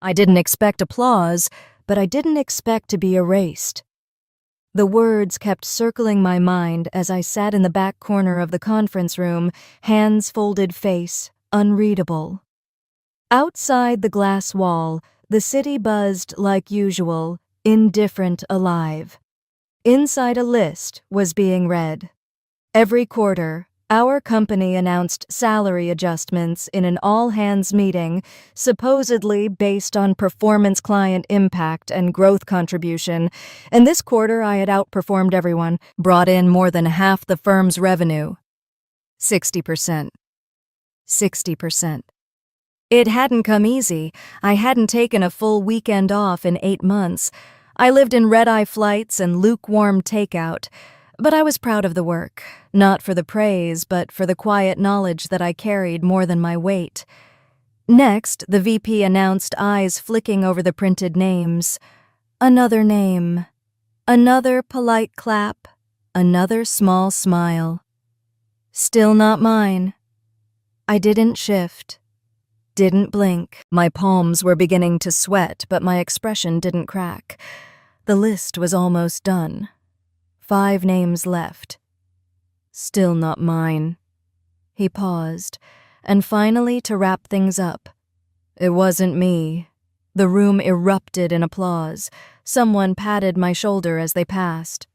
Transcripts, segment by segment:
I didn't expect applause, but I didn't expect to be erased. The words kept circling my mind as I sat in the back corner of the conference room, hands folded, face unreadable. Outside the glass wall, the city buzzed like usual, indifferent, alive. Inside, a list was being read. Every quarter, our company announced salary adjustments in an all-hands meeting, supposedly based on performance, client impact, and growth contribution, and this quarter I had outperformed everyone, brought in more than half the firm's revenue. 60%. 60%. It hadn't come easy. I hadn't taken a full weekend off in 8 months. I lived in red-eye flights and lukewarm takeout. But I was proud of the work, not for the praise, but for the quiet knowledge that I carried more than my weight. Next, the VP announced, eyes flicking over the printed names. Another name. Another polite clap. Another small smile. Still not mine. I didn't shift. Didn't blink. My palms were beginning to sweat, but my expression didn't crack. The list was almost done. 5 names left. Still not mine. He paused, and finally, to wrap things up. It wasn't me. The room erupted in applause. Someone patted my shoulder as they passed.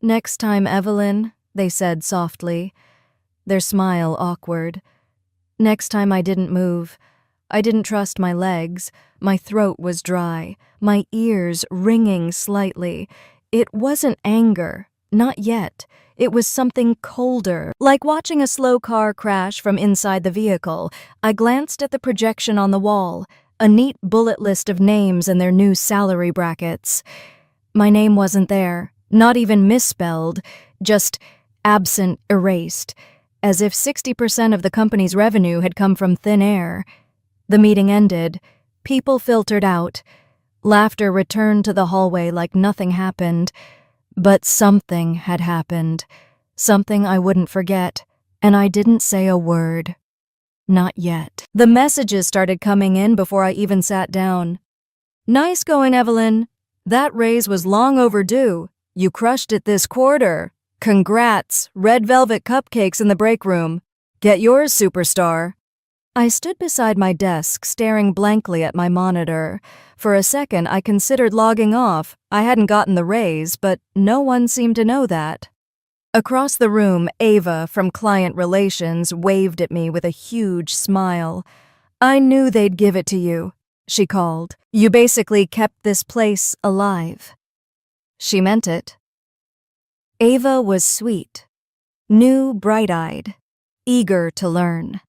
Next time, Evelyn, they said softly, their smile awkward. Next time I didn't move. I didn't trust my legs. My throat was dry, my ears ringing slightly. It wasn't anger, not yet. It was something colder, like watching a slow car crash from inside the vehicle. I glanced at the projection on the wall, a neat bullet list of names and their new salary brackets. My name wasn't there, not even misspelled, just absent, erased, as if 60% of the company's revenue had come from thin air. The meeting ended. People filtered out. Laughter returned to the hallway like nothing happened. But something had happened. Something I wouldn't forget. And I didn't say a word. Not yet. The messages started coming in before I even sat down. Nice going, Evelyn. That raise was long overdue. You crushed it this quarter. Congrats. Red velvet cupcakes in the break room. Get yours, superstar. I stood beside my desk, staring blankly at my monitor. For a second, I considered logging off. I hadn't gotten the raise, but no one seemed to know that. Across the room, Ava from Client Relations waved at me with a huge smile. I knew they'd give it to you, she called. You basically kept this place alive. She meant it. Ava was sweet, new, bright-eyed, eager to learn.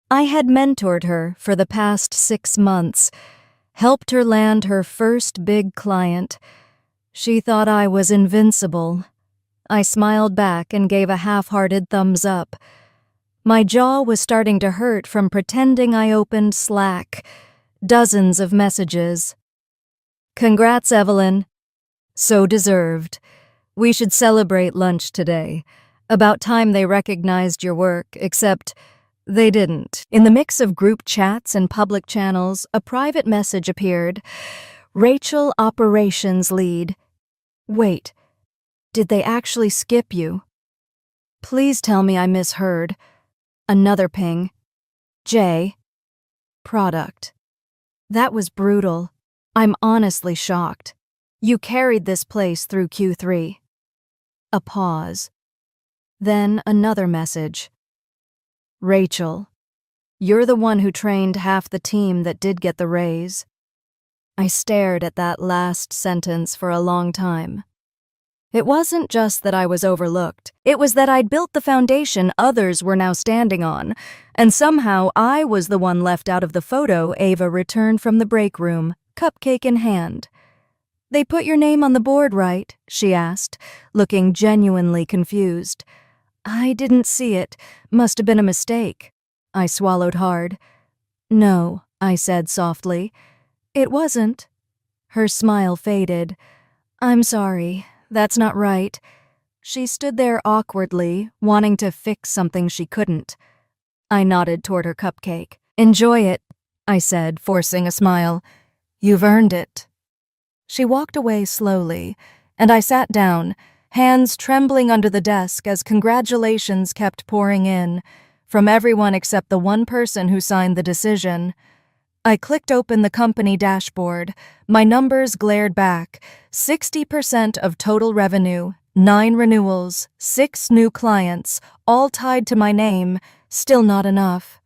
I had mentored her for the past 6 months, helped her land her first big client. She thought I was invincible. I smiled back and gave a half-hearted thumbs up. My jaw was starting to hurt from pretending I opened Slack. Dozens of messages. Congrats, Evelyn. So deserved. We should celebrate lunch today. About time they recognized your work, except they didn't. In the mix of group chats and public channels, a private message appeared. Rachel, operations lead. Wait, did they actually skip you? Please tell me I misheard. Another ping. J. Product. That was brutal. I'm honestly shocked. You carried this place through Q3. A pause. Then another message. Rachel, you're the one who trained half the team that did get the raise. I stared at that last sentence for a long time. It wasn't just that I was overlooked. It was that I'd built the foundation others were now standing on, and somehow I was the one left out of the photo Ava returned from the break room, cupcake in hand. They put your name on the board, right? She asked, looking genuinely confused. I didn't see it. Must have been a mistake. I swallowed hard. No, I said softly. It wasn't. Her smile faded. I'm sorry. That's not right. She stood there awkwardly, wanting to fix something she couldn't. I nodded toward her cupcake. Enjoy it. I said, forcing a smile. "You've earned it." She walked away slowly, and I sat down, hands trembling under the desk as congratulations kept pouring in, from everyone except the one person who signed the decision. I clicked open the company dashboard. My numbers glared back. 60% of total revenue, 9 renewals, 6 new clients, all tied to my name. Still not enough.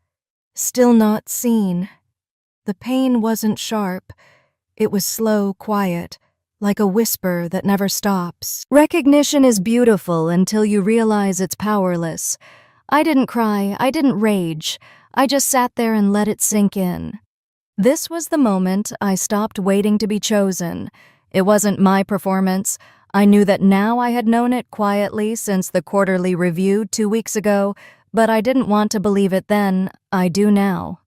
Still not seen. The pain wasn't sharp. It was slow, quiet, like a whisper that never stops. Recognition is beautiful until you realize it's powerless. I didn't cry, I didn't rage. I just sat there and let it sink in. This was the moment I stopped waiting to be chosen. It wasn't my performance. I knew that now. I had known it quietly since the quarterly review 2 weeks ago, but I didn't want to believe it then. I do now.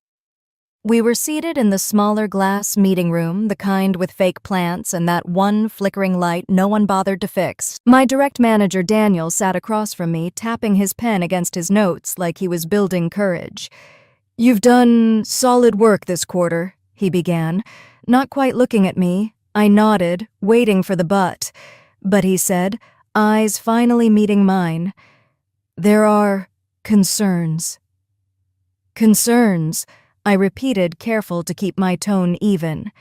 We were seated in the smaller glass meeting room, the kind with fake plants and that one flickering light no one bothered to fix. My direct manager, Daniel, sat across from me, tapping his pen against his notes like he was building courage. "You've done solid work this quarter," he began, not quite looking at me. I nodded, waiting for the but he said, eyes finally meeting mine. "There are concerns." "Concerns," I repeated, careful to keep my tone even.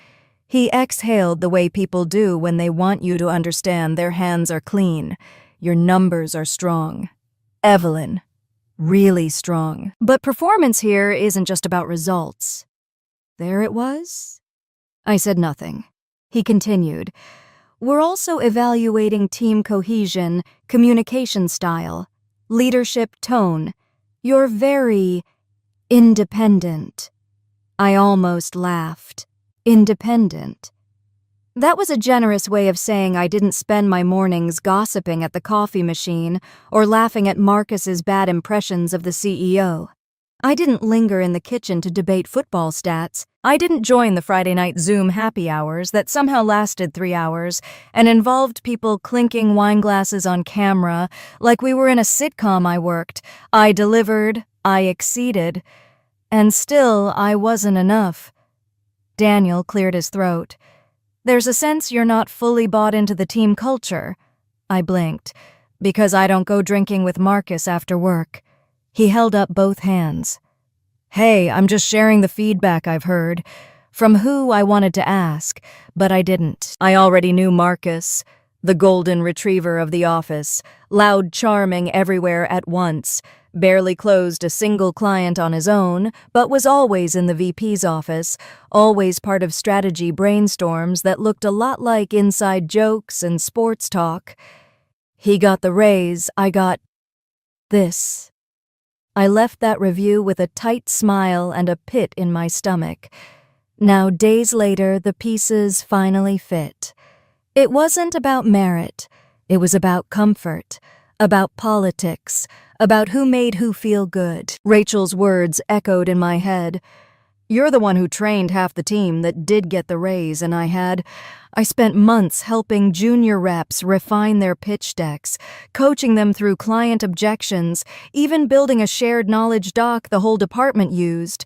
He exhaled the way people do when they want you to understand their hands are clean. "Your numbers are strong. Evelyn. Really strong. But performance here isn't just about results." There it was. I said nothing. He continued, "We're also evaluating team cohesion, communication style, leadership tone. You're very independent." I almost laughed. Independent. That was a generous way of saying I didn't spend my mornings gossiping at the coffee machine or laughing at Marcus's bad impressions of the CEO. I didn't linger in the kitchen to debate football stats. I didn't join the Friday night Zoom happy hours that somehow lasted 3 hours and involved people clinking wine glasses on camera like we were in a sitcom I worked. I delivered, I exceeded, and still I wasn't enough. Daniel cleared his throat. "There's a sense you're not fully bought into the team culture." I blinked, "because I don't go drinking with Marcus after work." He held up both hands. "Hey, I'm just sharing the feedback I've heard." From who I wanted to ask, but I didn't. I already knew Marcus, the golden retriever of the office, loud, charming everywhere at once, barely closed a single client on his own, but was always in the VP's office, always part of strategy brainstorms that looked a lot like inside jokes and sports talk. He got the raise, I got this. I left that review with a tight smile and a pit in my stomach. Now, days later, the pieces finally fit. It wasn't about merit. It was about comfort, about politics, about who made who feel good. Rachel's words echoed in my head. "You're the one who trained half the team that did get the raise, and I spent months helping junior reps refine their pitch decks, coaching them through client objections, even building a shared knowledge doc the whole department used.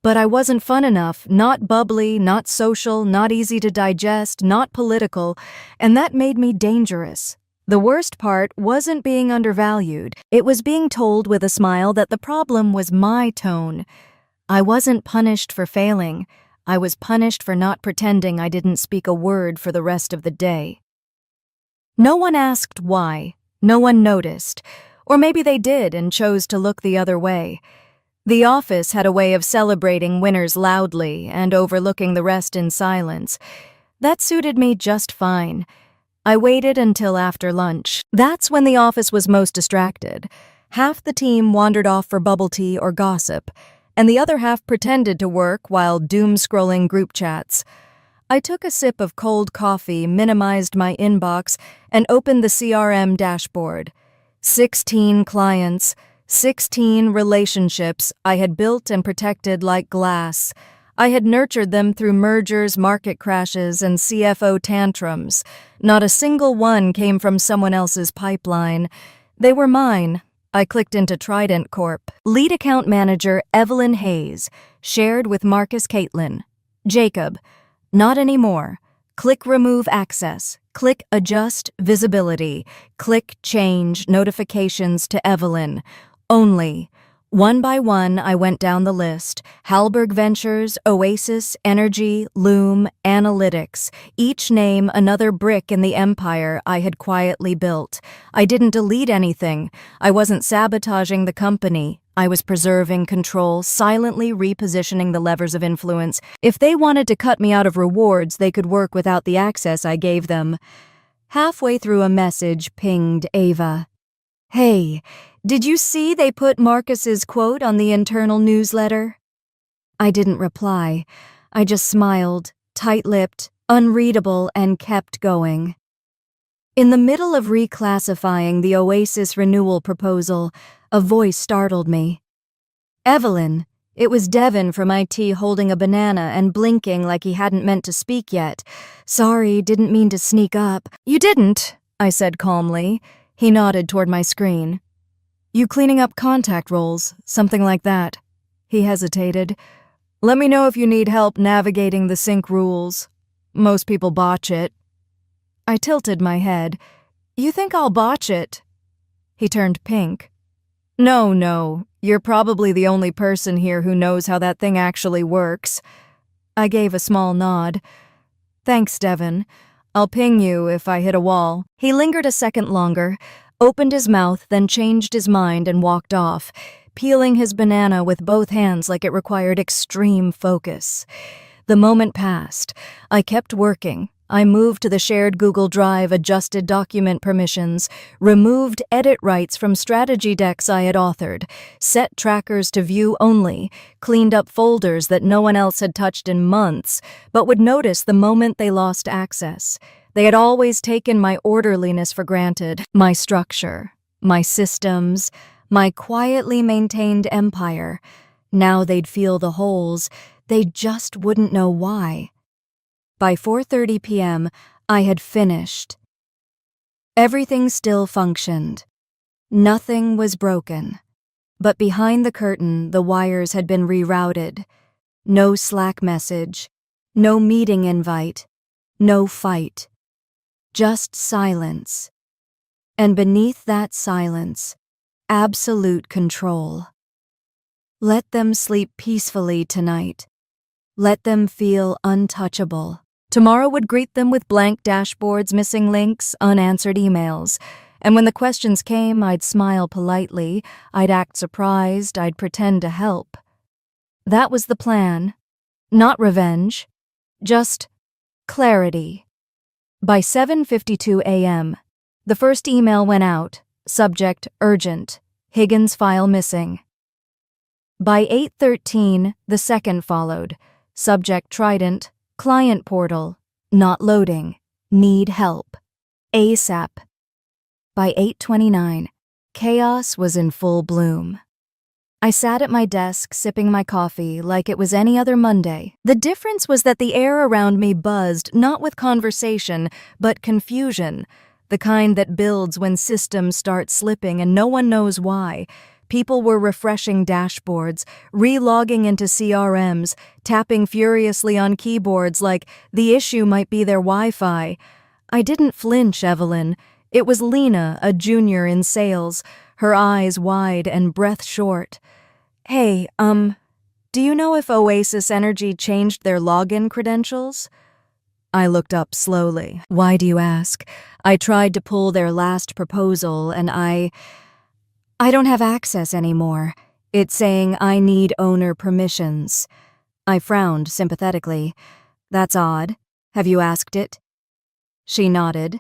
But I wasn't fun enough, not bubbly, not social, not easy to digest, not political, and that made me dangerous. The worst part wasn't being undervalued. It was being told with a smile that the problem was my tone. I wasn't punished for failing. I was punished for not pretending I didn't speak a word for the rest of the day. No one asked why. No one noticed. Or maybe they did and chose to look the other way. The office had a way of celebrating winners loudly and overlooking the rest in silence. That suited me just fine. I waited until after lunch. That's when the office was most distracted. Half the team wandered off for bubble tea or gossip, and the other half pretended to work while doom-scrolling group chats. I took a sip of cold coffee, minimized my inbox, and opened the CRM dashboard. 16 clients, 16 relationships I had built and protected like glass. I had nurtured them through mergers, market crashes, and CFO tantrums. Not a single one came from someone else's pipeline. They were mine. I clicked into Trident Corp. Lead account manager Evelyn Hayes. Shared with Marcus Caitlin. Jacob. Not anymore. Click remove access. Click adjust visibility. Click change notifications to Evelyn. Only. One by one, I went down the list. Halberg Ventures, Oasis, Energy, Loom, Analytics. Each name another brick in the empire I had quietly built. I didn't delete anything. I wasn't sabotaging the company. I was preserving control, silently repositioning the levers of influence. If they wanted to cut me out of rewards, they could work without the access I gave them. Halfway through a message pinged Ava. Hey, did you see they put Marcus's quote on the internal newsletter? I didn't reply. I just smiled, tight-lipped, unreadable, and kept going. In the middle of reclassifying the Oasis renewal proposal, a voice startled me. Evelyn. It was Devin from IT holding a banana and blinking like he hadn't meant to speak yet. Sorry, didn't mean to sneak up. You didn't, I said calmly. He nodded toward my screen. You cleaning up contact roles, something like that. He hesitated. Let me know if you need help navigating the sync rules. Most people botch it. I tilted my head. You think I'll botch it? He turned pink. No, you're probably the only person here who knows how that thing actually works. I gave a small nod. Thanks, Devin. I'll ping you if I hit a wall. He lingered a second longer, opened his mouth, then changed his mind and walked off, peeling his banana with both hands like it required extreme focus. The moment passed. I kept working. I moved to the shared Google Drive, adjusted document permissions, removed edit rights from strategy decks I had authored, set trackers to view only, cleaned up folders that no one else had touched in months, but would notice the moment they lost access. They had always taken my orderliness for granted, my structure, my systems, my quietly maintained empire. Now they'd feel the holes. They just wouldn't know why. By 4:30 p.m., I had finished. Everything still functioned. Nothing was broken. But behind the curtain, the wires had been rerouted. No Slack message, no meeting invite, no fight. Just silence. And beneath that silence, absolute control. Let them sleep peacefully tonight. Let them feel untouchable. Tomorrow would greet them with blank dashboards, missing links, unanswered emails. And when the questions came, I'd smile politely, I'd act surprised, I'd pretend to help. That was the plan. Not revenge. Just clarity. By 7:52 a.m., the first email went out. Subject, urgent. Higgins file missing. By 8:13, the second followed. Subject, Trident. Client portal. Not loading. Need help. ASAP. By 8:29, chaos was in full bloom. I sat at my desk, sipping my coffee like it was any other Monday. The difference was that the air around me buzzed not with conversation, but confusion, the kind that builds when systems start slipping and no one knows why. People were refreshing dashboards, re-logging into CRMs, tapping furiously on keyboards like the issue might be their Wi-Fi. I didn't flinch, Evelyn. It was Lena, a junior in sales, her eyes wide and breath short. Hey, do you know if Oasis Energy changed their login credentials? I looked up slowly. Why do you ask? I tried to pull their last proposal and I don't have access anymore. It's saying I need owner permissions. I frowned sympathetically. That's odd. Have you asked it? She nodded.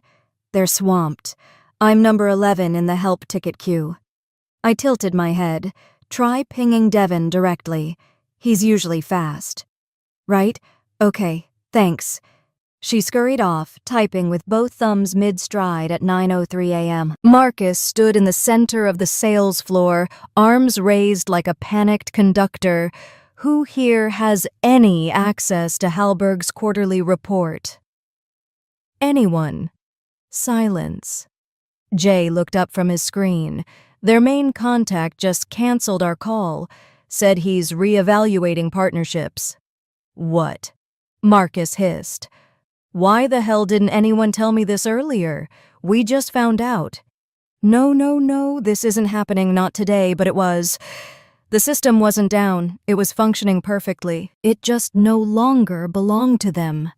They're swamped. I'm number 11 in the help ticket queue. I tilted my head. Try pinging Devin directly. He's usually fast. Right? Okay, thanks. She scurried off, typing with both thumbs mid-stride at 9:03 a.m. Marcus stood in the center of the sales floor, arms raised like a panicked conductor. Who here has any access to Halberg's quarterly report? Anyone. Silence. Jay looked up from his screen. Their main contact just canceled our call, said he's reevaluating partnerships. What? Marcus hissed. Why the hell didn't anyone tell me this earlier? We just found out. No, this isn't happening, not today, but it was. The system wasn't down, it was functioning perfectly. It just no longer belonged to them.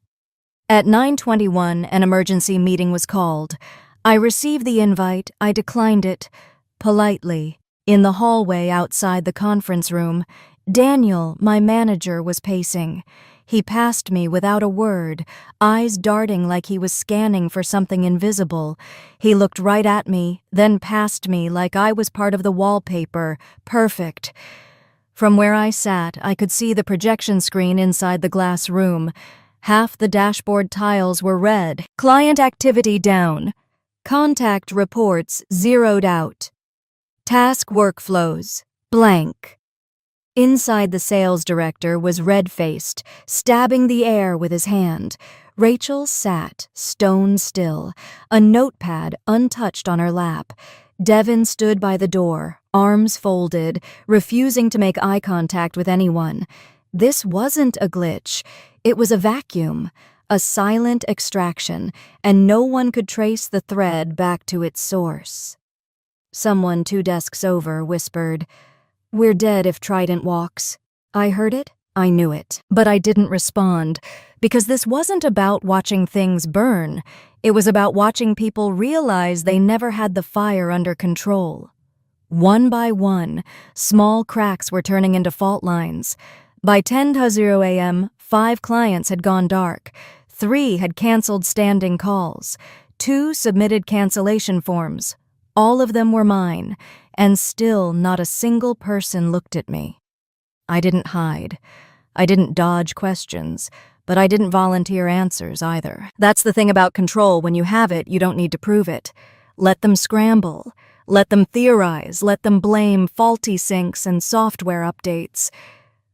At 9:21, an emergency meeting was called. I received the invite, I declined it, politely. In the hallway outside the conference room, Daniel, my manager, was pacing. He passed me without a word, eyes darting like he was scanning for something invisible. He looked right at me, then past me like I was part of the wallpaper. Perfect. From where I sat, I could see the projection screen inside the glass room. Half the dashboard tiles were red. Client activity down. Contact reports zeroed out. Task workflows blank. Inside, the sales director was red-faced, stabbing the air with his hand. Rachel sat, stone still, a notepad untouched on her lap. Devin stood by the door, arms folded, refusing to make eye contact with anyone. This wasn't a glitch. It was a vacuum, a silent extraction, and no one could trace the thread back to its source. Someone 2 desks over whispered, "We're dead if Trident walks." I heard it, I knew it, but I didn't respond, because this wasn't about watching things burn. It was about watching people realize they never had the fire under control. One by one, small cracks were turning into fault lines. By 10:00 a.m., 5 clients had gone dark. 3 had canceled standing calls. 2 submitted cancellation forms. All of them were mine, and still not a single person looked at me. I didn't hide. I didn't dodge questions, but I didn't volunteer answers either. That's the thing about control. When you have it, you don't need to prove it. Let them scramble. Let them theorize. Let them blame faulty syncs and software updates.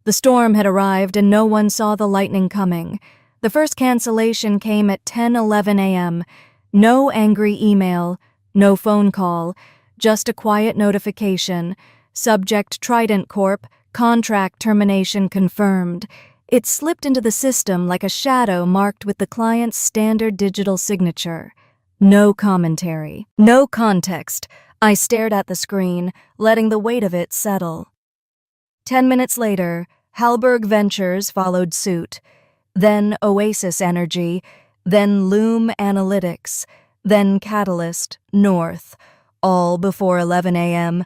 The storm had arrived and no one saw the lightning coming. The first cancellation came at 10:11 a.m. No angry email, no phone call, just a quiet notification. Subject Trident Corp. Contract termination confirmed. It slipped into the system like a shadow marked with the client's standard digital signature. No commentary, no context. I stared at the screen, letting the weight of it settle. 10 minutes later, Halberg Ventures followed suit. Then Oasis Energy, then Loom Analytics, then Catalyst, North, all before 11 a.m.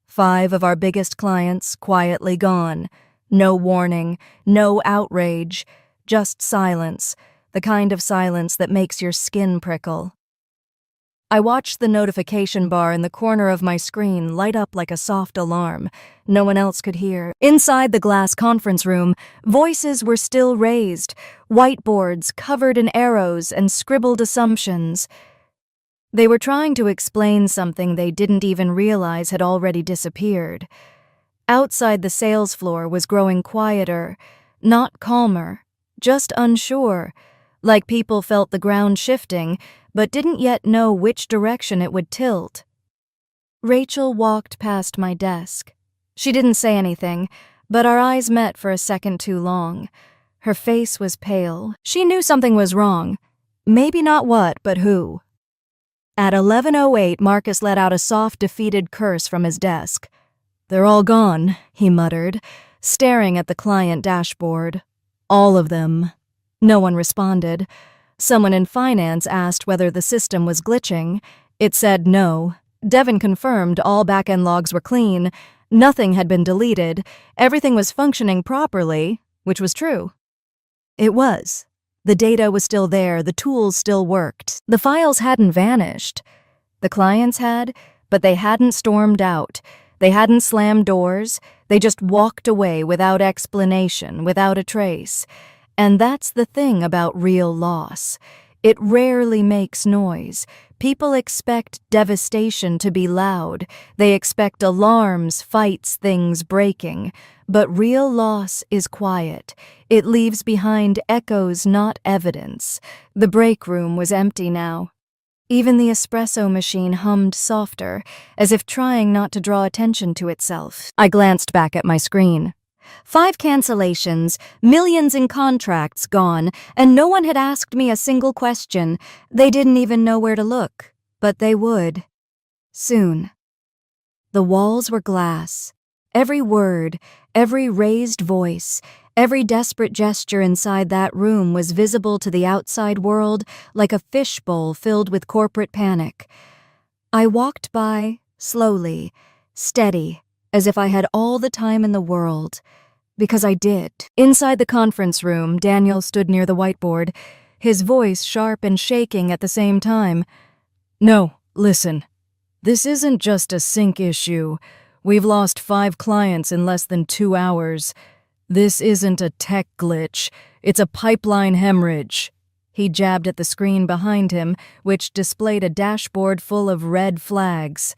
5 of our biggest clients quietly gone. No warning, no outrage, just silence, the kind of silence that makes your skin prickle. I watched the notification bar in the corner of my screen light up like a soft alarm. No one else could hear. Inside the glass conference room, voices were still raised, whiteboards covered in arrows and scribbled assumptions. They were trying to explain something they didn't even realize had already disappeared. Outside, the sales floor was growing quieter, not calmer, just unsure, like people felt the ground shifting, but didn't yet know which direction it would tilt. Rachel walked past my desk. She didn't say anything, but our eyes met for a second too long. Her face was pale. She knew something was wrong. Maybe not what, but who. At 11:08, Marcus let out a soft, defeated curse from his desk. "They're all gone," he muttered, staring at the client dashboard. "All of them." No one responded. Someone in finance asked whether the system was glitching. It said no. Devin confirmed all back-end logs were clean. Nothing had been deleted. Everything was functioning properly, which was true. It was. The data was still there, the tools still worked. The files hadn't vanished. The clients had, but they hadn't stormed out. They hadn't slammed doors. They just walked away without explanation, without a trace. And that's the thing about real loss. It rarely makes noise. People expect devastation to be loud. They expect alarms, fights, things breaking. But real loss is quiet. It leaves behind echoes, not evidence. The break room was empty now. Even the espresso machine hummed softer, as if trying not to draw attention to itself. I glanced back at my screen. 5 cancellations, millions in contracts gone, and no one had asked me a single question. They didn't even know where to look, but they would. Soon. The walls were glass. Every word, every raised voice, every desperate gesture inside that room was visible to the outside world like a fishbowl filled with corporate panic. I walked by, slowly, steady, as if I had all the time in the world. Because I did. Inside the conference room, Daniel stood near the whiteboard, his voice sharp and shaking at the same time. "No, listen. This isn't just a sync issue. We've lost 5 clients in less than 2 hours. This isn't a tech glitch. It's a pipeline hemorrhage." He jabbed at the screen behind him, which displayed a dashboard full of red flags.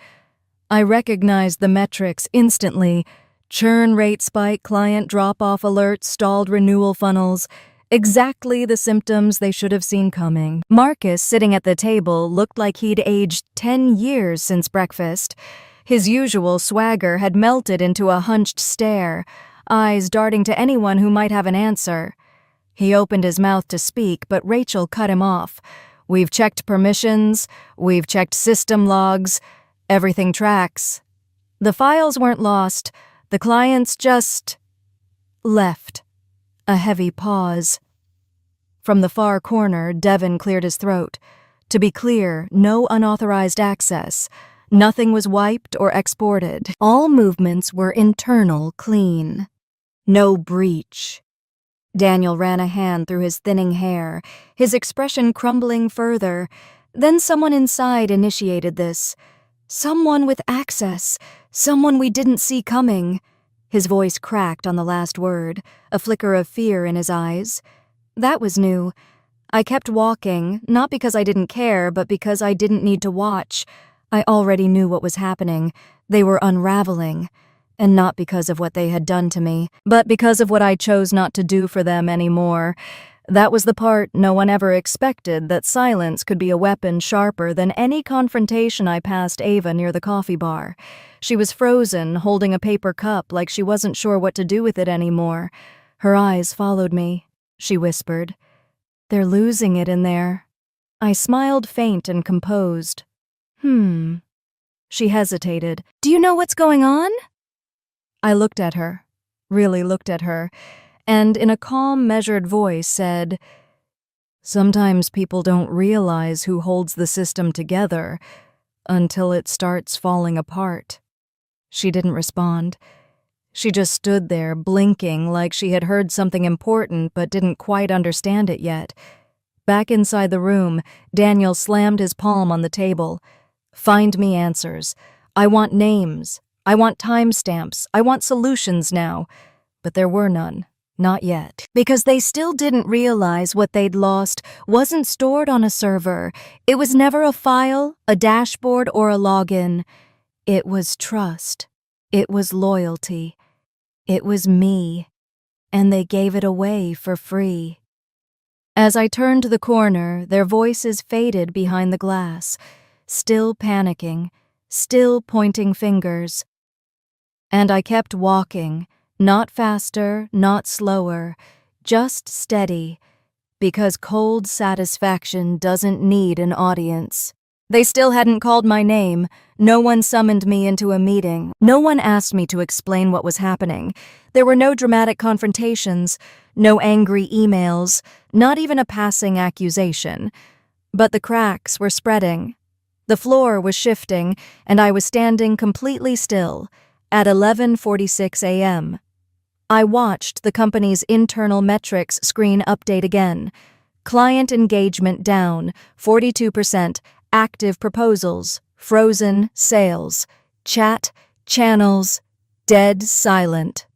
I recognized the metrics instantly. Churn rate spike, client drop-off alerts, stalled renewal funnels. Exactly the symptoms they should have seen coming. Marcus, sitting at the table, looked like he'd aged 10 years since breakfast. His usual swagger had melted into a hunched stare, eyes darting to anyone who might have an answer. He opened his mouth to speak, but Rachel cut him off. "We've checked permissions, we've checked system logs. Everything tracks. The files weren't lost. The clients just left." A heavy pause. From the far corner, Devin cleared his throat. To be clear, no unauthorized access. Nothing was wiped or exported. All movements were internal, clean. No breach. Daniel ran a hand through his thinning hair, his expression crumbling further. Then someone inside initiated this. Someone with access. Someone we didn't see coming. His voice cracked on the last word, a flicker of fear in his eyes. That was new. I kept walking, not because I didn't care, but because I didn't need to watch. I already knew what was happening. They were unraveling. And not because of what they had done to me, but because of what I chose not to do for them anymore. That was the part no one ever expected, that silence could be a weapon sharper than any confrontation. I passed Ava near the coffee bar. She was frozen, holding a paper cup like she wasn't sure what to do with it anymore. Her eyes followed me. She whispered, "They're losing it in there." I smiled faint and composed. She hesitated. "Do you know what's going on?" I looked at her, really looked at her, and in a calm, measured voice said, "Sometimes people don't realize who holds the system together until it starts falling apart." She didn't respond. She just stood there, blinking like she had heard something important but didn't quite understand it yet. Back inside the room, Daniel slammed his palm on the table. "Find me answers. I want names. I want timestamps. I want solutions now." But there were none. Not yet. Because they still didn't realize what they'd lost wasn't stored on a server. It was never a file, a dashboard, or a login. It was trust. It was loyalty. It was me. And they gave it away for free. As I turned the corner, their voices faded behind the glass, still panicking, still pointing fingers. And I kept walking, not faster, not slower, just steady, because cold satisfaction doesn't need an audience. They still hadn't called my name. No one summoned me into a meeting. No one asked me to explain what was happening. There were no dramatic confrontations, no angry emails, not even a passing accusation. But the cracks were spreading. The floor was shifting, and I was standing completely still at 11:46 a.m. I watched the company's internal metrics screen update again. Client engagement down, 42%, active proposals, frozen sales, chat, channels, dead silent.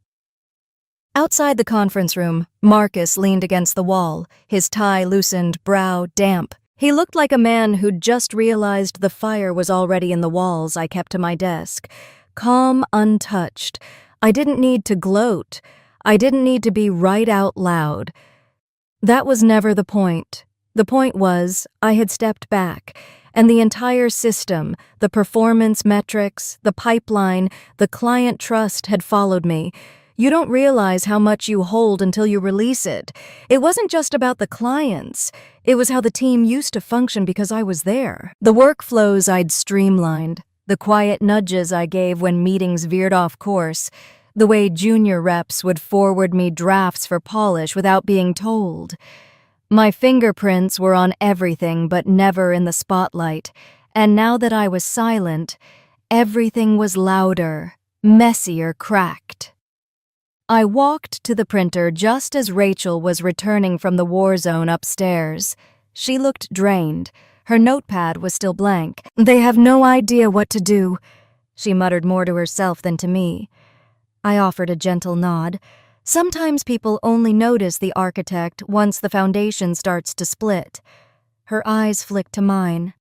Outside the conference room, Marcus leaned against the wall, his tie loosened, brow damp. He looked like a man who'd just realized the fire was already in the walls. I kept to my desk. Calm, untouched. I didn't need to gloat. I didn't need to be right out loud. That was never the point. The point was, I had stepped back, And the entire system, the performance metrics, the pipeline, the client trust had followed me. You don't realize how much you hold until you release it. It wasn't just about the clients. It was how the team used to function because I was there. The workflows I'd streamlined, the quiet nudges I gave when meetings veered off course, the way junior reps would forward me drafts for polish without being told. My fingerprints were on everything but never in the spotlight, and now that I was silent, everything was louder, messier, cracked. I walked to the printer just as Rachel was returning from the war zone upstairs. She looked drained. Her notepad was still blank. "They have no idea what to do," she muttered more to herself than to me. I offered a gentle nod. Sometimes people only notice the architect once the foundation starts to split. Her eyes flicked to mine.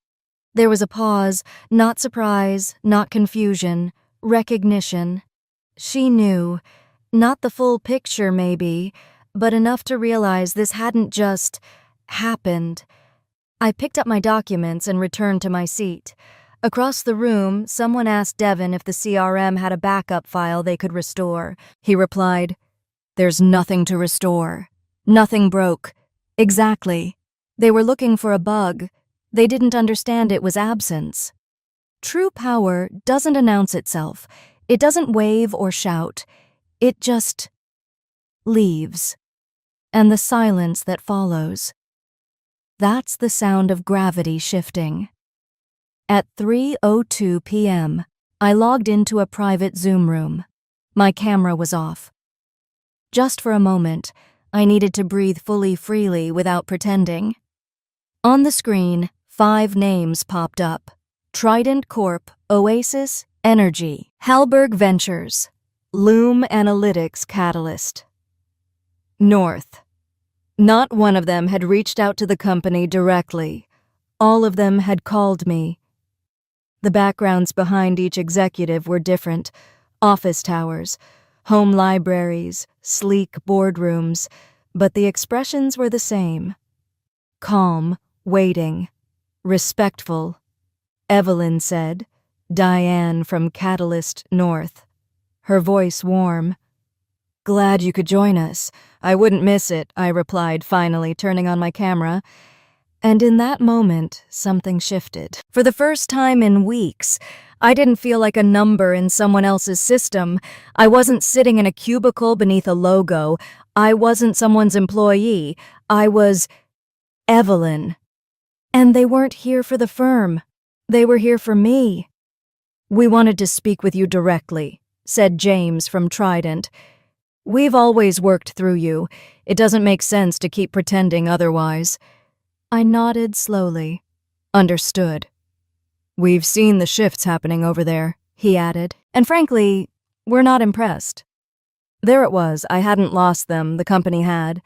There was a pause, not surprise, not confusion, recognition. She knew. Not the full picture, maybe, but enough to realize this hadn't just happened. I picked up my documents and returned to my seat. Across the room, someone asked Devin if the CRM had a backup file they could restore. He replied, "There's nothing to restore. Nothing broke." Exactly. They were looking for a bug. They didn't understand it was absence. True power doesn't announce itself. It doesn't wave or shout. It just leaves. And the silence that follows. That's the sound of gravity shifting. At 3:02 p.m., I logged into a private Zoom room. My camera was off. Just for a moment, I needed to breathe fully freely without pretending. On the screen, 5 names popped up: Trident Corp, Oasis, Energy, Halberg Ventures, Loom Analytics Catalyst. North. Not one of them had reached out to the company directly. All of them had called me. The backgrounds behind each executive were different: office towers, home libraries, sleek boardrooms, but the expressions were the same. Calm, waiting, respectful. Evelyn said, Diane from Catalyst North. Her voice warm. "Glad you could join us. I wouldn't miss it," I replied, finally turning on my camera. And in that moment, something shifted. For the first time in weeks, I didn't feel like a number in someone else's system. I wasn't sitting in a cubicle beneath a logo. I wasn't someone's employee. I was Evelyn. And they weren't here for the firm. They were here for me. "We wanted to speak with you directly," said James from Trident. "We've always worked through you. It doesn't make sense to keep pretending otherwise." I nodded slowly. "Understood." "We've seen the shifts happening over there," he added, "and frankly, we're not impressed." There it was. I hadn't lost them, the company had.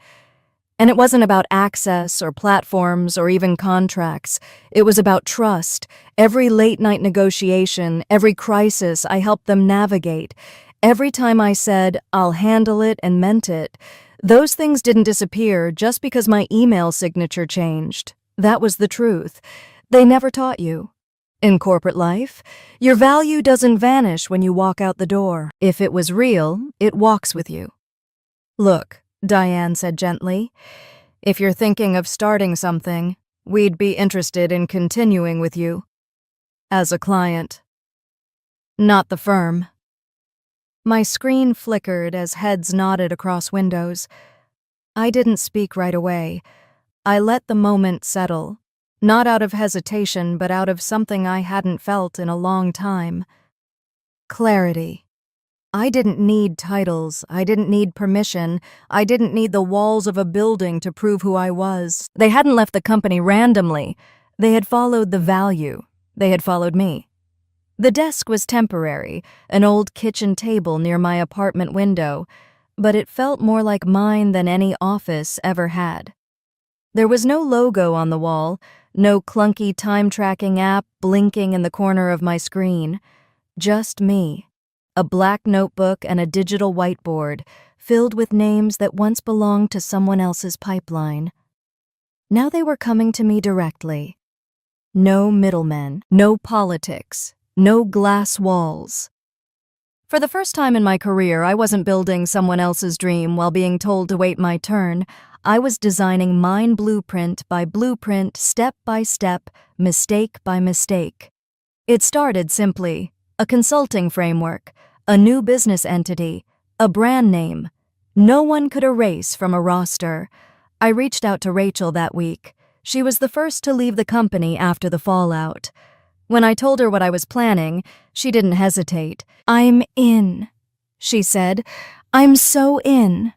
And it wasn't about access or platforms or even contracts. It was about trust. Every late-night negotiation, every crisis I helped them navigate. Every time I said, "I'll handle it," and meant it. Those things didn't disappear just because my email signature changed. That was the truth. They never taught you. In corporate life, your value doesn't vanish when you walk out the door. If it was real, it walks with you. "Look," Diane said gently, "if you're thinking of starting something, we'd be interested in continuing with you. As a client. Not the firm." My screen flickered as heads nodded across windows. I didn't speak right away. I let the moment settle, not out of hesitation, but out of something I hadn't felt in a long time. Clarity. I didn't need titles. I didn't need permission. I didn't need the walls of a building to prove who I was. They hadn't left the company randomly. They had followed the value. They had followed me. The desk was temporary, an old kitchen table near my apartment window, but it felt more like mine than any office ever had. There was no logo on the wall, no clunky time-tracking app blinking in the corner of my screen. Just me, a black notebook and a digital whiteboard filled with names that once belonged to someone else's pipeline. Now they were coming to me directly. No middlemen, no politics, no glass walls. For the first time in my career, I wasn't building someone else's dream while being told to wait my turn. I was designing mine blueprint by blueprint, step by step, mistake by mistake. It started simply: a consulting framework, a new business entity, a brand name. No one could erase from a roster. I reached out to Rachel that week. She was the first to leave the company after the fallout. When I told her what I was planning, she didn't hesitate. "I'm in," she said. "I'm so in."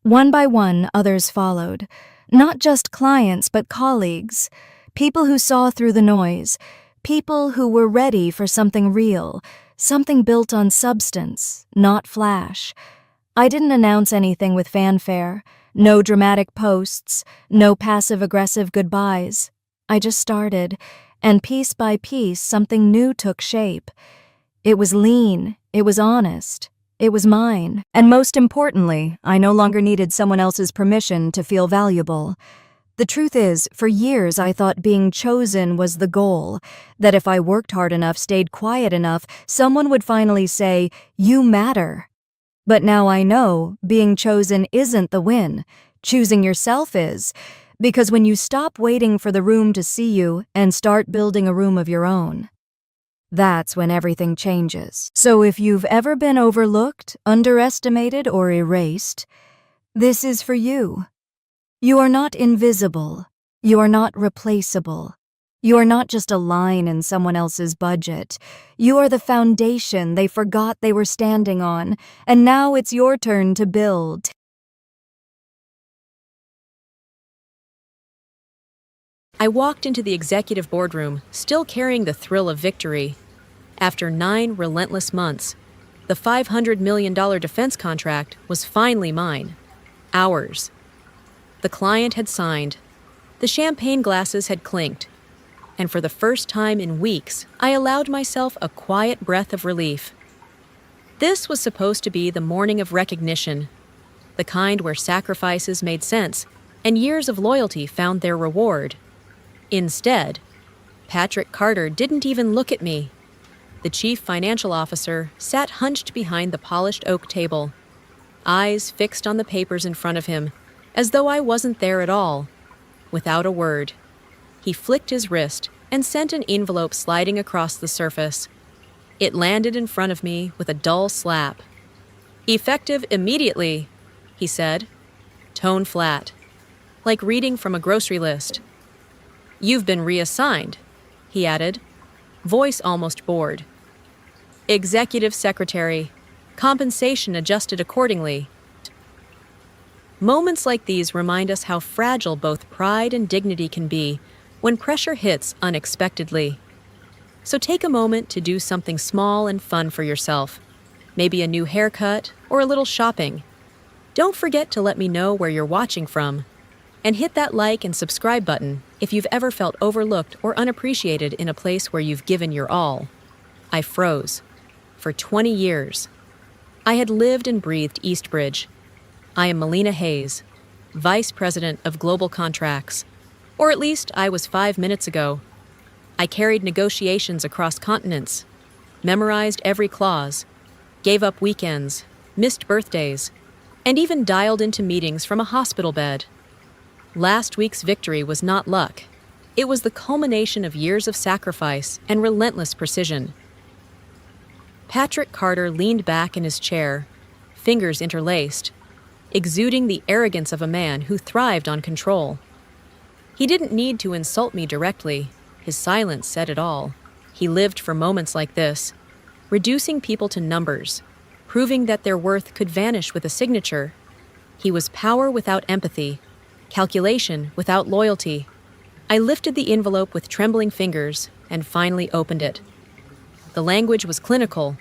One by one, others followed. Not just clients, but colleagues. People who saw through the noise. People who were ready for something real, something built on substance, not flash. I didn't announce anything with fanfare. No dramatic posts, no passive-aggressive goodbyes. I just started, and piece by piece, something new took shape. It was lean, it was honest, it was mine. And most importantly, I no longer needed someone else's permission to feel valuable. The truth is, for years I thought being chosen was the goal, that if I worked hard enough, stayed quiet enough, someone would finally say, "You matter." But now I know being chosen isn't the win. Choosing yourself is. Because when you stop waiting for the room to see you and start building a room of your own, that's when everything changes. So if you've ever been overlooked, underestimated, or erased, this is for you. You are not invisible. You are not replaceable. You are not just a line in someone else's budget. You are the foundation they forgot they were standing on, and now it's your turn to build. I walked into the executive boardroom, still carrying the thrill of victory. After 9 relentless months, the $500 million defense contract was finally mine. Ours. The client had signed. The champagne glasses had clinked. And for the first time in weeks, I allowed myself a quiet breath of relief. This was supposed to be the morning of recognition, the kind where sacrifices made sense and years of loyalty found their reward. Instead, Patrick Carter didn't even look at me. The chief financial officer sat hunched behind the polished oak table, eyes fixed on the papers in front of him, as though I wasn't there at all. Without a word, he flicked his wrist and sent an envelope sliding across the surface. It landed in front of me with a dull slap. "Effective immediately," he said, tone flat, like reading from a grocery list. "You've been reassigned," he added, voice almost bored. "Executive secretary, compensation adjusted accordingly." Moments like these remind us how fragile both pride and dignity can be when pressure hits unexpectedly. So take a moment to do something small and fun for yourself, maybe a new haircut or a little shopping. Don't forget to let me know where you're watching from, and hit that like and subscribe button if you've ever felt overlooked or unappreciated in a place where you've given your all. I froze. For 20 years. I had lived and breathed Eastbridge. I am Melina Hayes, Vice President of Global Contracts. Or at least I was 5 minutes ago. I carried negotiations across continents, memorized every clause, gave up weekends, missed birthdays, and even dialed into meetings from a hospital bed. Last week's victory was not luck. It was the culmination of years of sacrifice and relentless precision. Patrick Carter leaned back in his chair, fingers interlaced, exuding the arrogance of a man who thrived on control. He didn't need to insult me directly. His silence said it all. He lived for moments like this, reducing people to numbers, proving that their worth could vanish with a signature. He was power without empathy, calculation without loyalty. I lifted the envelope with trembling fingers and finally opened it. The language was clinical,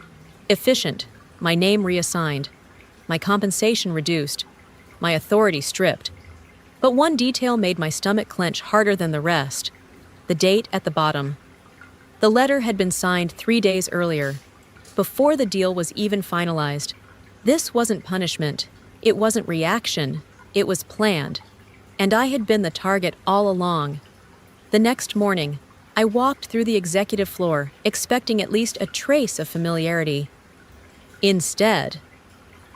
efficient, my name reassigned, my compensation reduced, my authority stripped. But one detail made my stomach clench harder than the rest: the date at the bottom. The letter had been signed 3 days earlier, before the deal was even finalized. This wasn't punishment, it wasn't reaction, it was planned. And I had been the target all along. The next morning, I walked through the executive floor, expecting at least a trace of familiarity. Instead,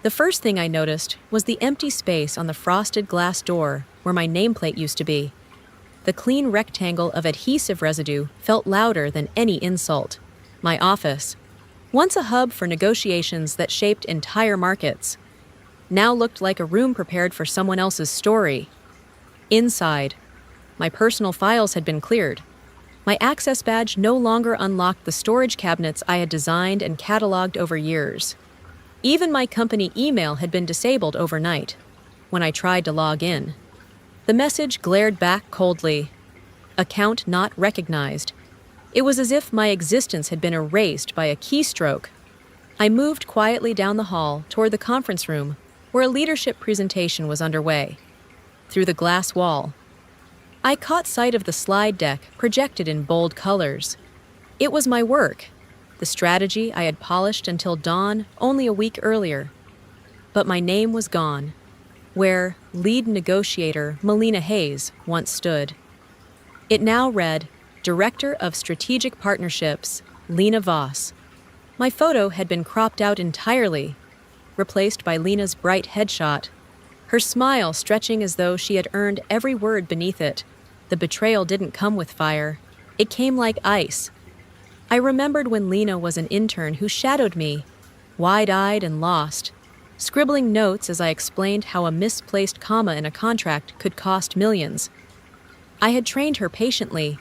the first thing I noticed was the empty space on the frosted glass door where my nameplate used to be. The clean rectangle of adhesive residue felt louder than any insult. My office, once a hub for negotiations that shaped entire markets, now looked like a room prepared for someone else's story. Inside, my personal files had been cleared. My access badge no longer unlocked the storage cabinets I had designed and cataloged over years. Even my company email had been disabled overnight. When I tried to log in, the message glared back coldly. Account not recognized. It was as if my existence had been erased by a keystroke. I moved quietly down the hall toward the conference room, where a leadership presentation was underway. Through the glass wall, I caught sight of the slide deck projected in bold colors. It was my work, the strategy I had polished until dawn only a week earlier. But my name was gone, where lead negotiator Melina Hayes once stood. It now read, Director of Strategic Partnerships, Lena Voss. My photo had been cropped out entirely, replaced by Lena's bright headshot, her smile stretching as though she had earned every word beneath it. The betrayal didn't come with fire. It came like ice. I remembered when Lena was an intern who shadowed me, wide-eyed and lost, scribbling notes as I explained how a misplaced comma in a contract could cost millions. I had trained her patiently,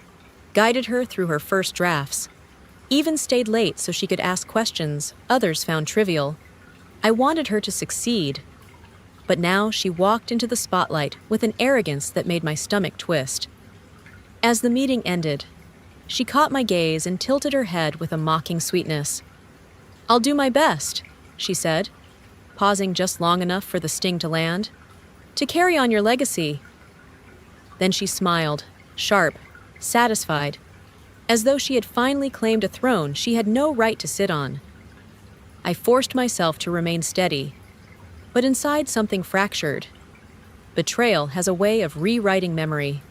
guided her through her first drafts, even stayed late so she could ask questions others found trivial. I wanted her to succeed, but now she walked into the spotlight with an arrogance that made my stomach twist. As the meeting ended, she caught my gaze and tilted her head with a mocking sweetness. "I'll do my best," she said, pausing just long enough for the sting to land, "to carry on your legacy." Then she smiled, sharp, satisfied, as though she had finally claimed a throne she had no right to sit on. I forced myself to remain steady, but inside something fractured. Betrayal has a way of rewriting memory,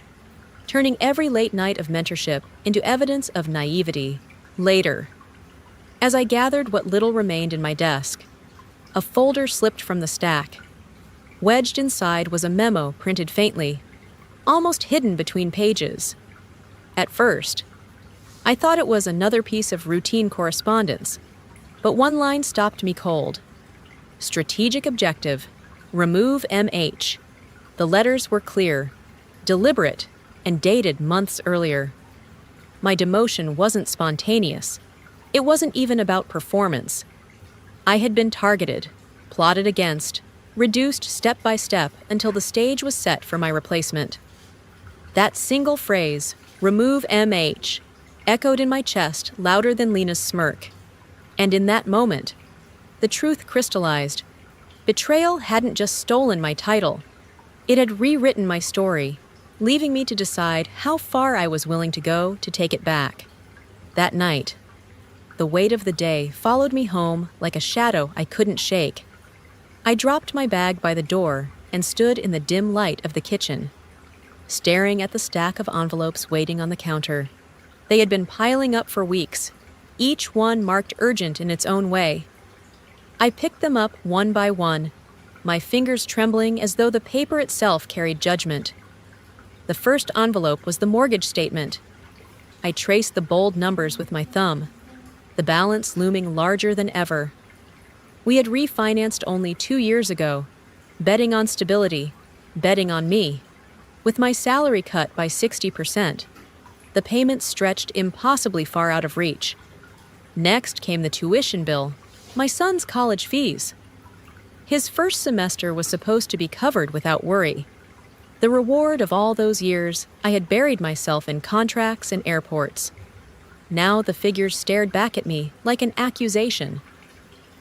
turning every late night of mentorship into evidence of naivety. Later, as I gathered what little remained in my desk, a folder slipped from the stack. Wedged inside was a memo printed faintly, almost hidden between pages. At first, I thought it was another piece of routine correspondence, but one line stopped me cold. Strategic objective, remove MH. The letters were clear, deliberate, and dated months earlier. My demotion wasn't spontaneous. It wasn't even about performance. I had been targeted, plotted against, reduced step by step until the stage was set for my replacement. That single phrase, remove MH, echoed in my chest louder than Lena's smirk. And in that moment, the truth crystallized. Betrayal hadn't just stolen my title. It had rewritten my story, leaving me to decide how far I was willing to go to take it back. That night, the weight of the day followed me home like a shadow I couldn't shake. I dropped my bag by the door and stood in the dim light of the kitchen, staring at the stack of envelopes waiting on the counter. They had been piling up for weeks, each one marked urgent in its own way. I picked them up one by one, my fingers trembling as though the paper itself carried judgment. The first envelope was the mortgage statement. I traced the bold numbers with my thumb, the balance looming larger than ever. We had refinanced only 2 years ago, betting on stability, betting on me. With my salary cut by 60%, the payments stretched impossibly far out of reach. Next came the tuition bill, my son's college fees. His first semester was supposed to be covered without worry. The reward of all those years, I had buried myself in contracts and airports. Now the figures stared back at me like an accusation,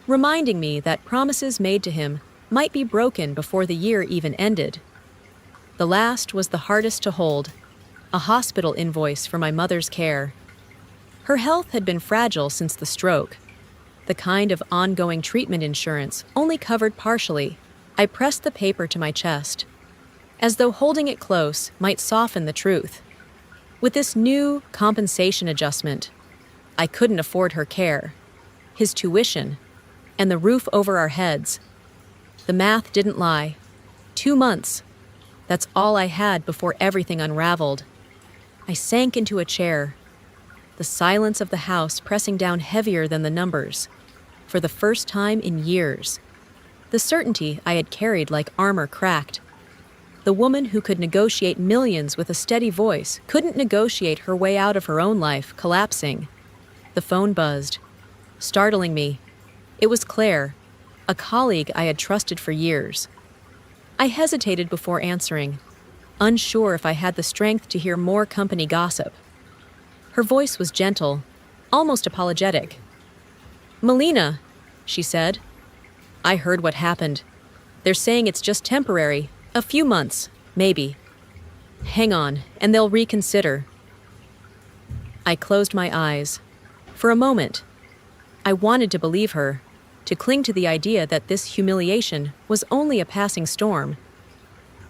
reminding me that promises made to him might be broken before the year even ended. The last was the hardest to hold, a hospital invoice for my mother's care. Her health had been fragile since the stroke. The kind of ongoing treatment insurance only covered partially. I pressed the paper to my chest, as though holding it close might soften the truth. With this new compensation adjustment, I couldn't afford her care, his tuition, and the roof over our heads. The math didn't lie. 2 months. That's all I had before everything unraveled. I sank into a chair, the silence of the house pressing down heavier than the numbers, for the first time in years. The certainty I had carried like armor cracked. The woman who could negotiate millions with a steady voice couldn't negotiate her way out of her own life collapsing. The phone buzzed, startling me. It was Claire, a colleague I had trusted for years. I hesitated before answering, unsure if I had the strength to hear more company gossip. Her voice was gentle, almost apologetic. "Melina," she said. "I heard what happened. They're saying it's just temporary, a few months, maybe. Hang on, and they'll reconsider." I closed my eyes. For a moment, I wanted to believe her, to cling to the idea that this humiliation was only a passing storm.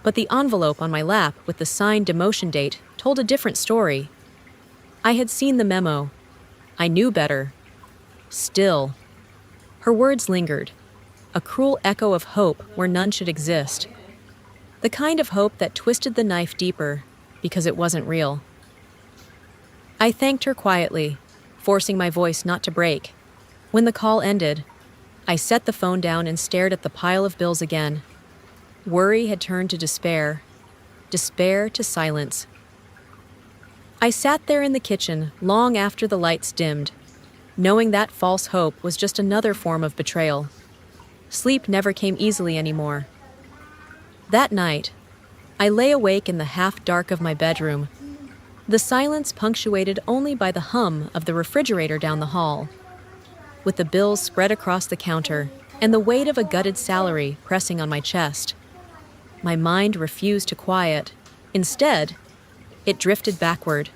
But the envelope on my lap with the signed demotion date told a different story. I had seen the memo. I knew better. Still, her words lingered, a cruel echo of hope where none should exist. The kind of hope that twisted the knife deeper because it wasn't real. I thanked her quietly, forcing my voice not to break. When the call ended, I set the phone down and stared at the pile of bills again. Worry had turned to despair to silence. I sat there in the kitchen long after the lights dimmed, knowing that false hope was just another form of betrayal. Sleep never came easily anymore. That night, I lay awake in the half-dark of my bedroom, the silence punctuated only by the hum of the refrigerator down the hall. With the bills spread across the counter and the weight of a gutted salary pressing on my chest, my mind refused to quiet. Instead, it drifted backward,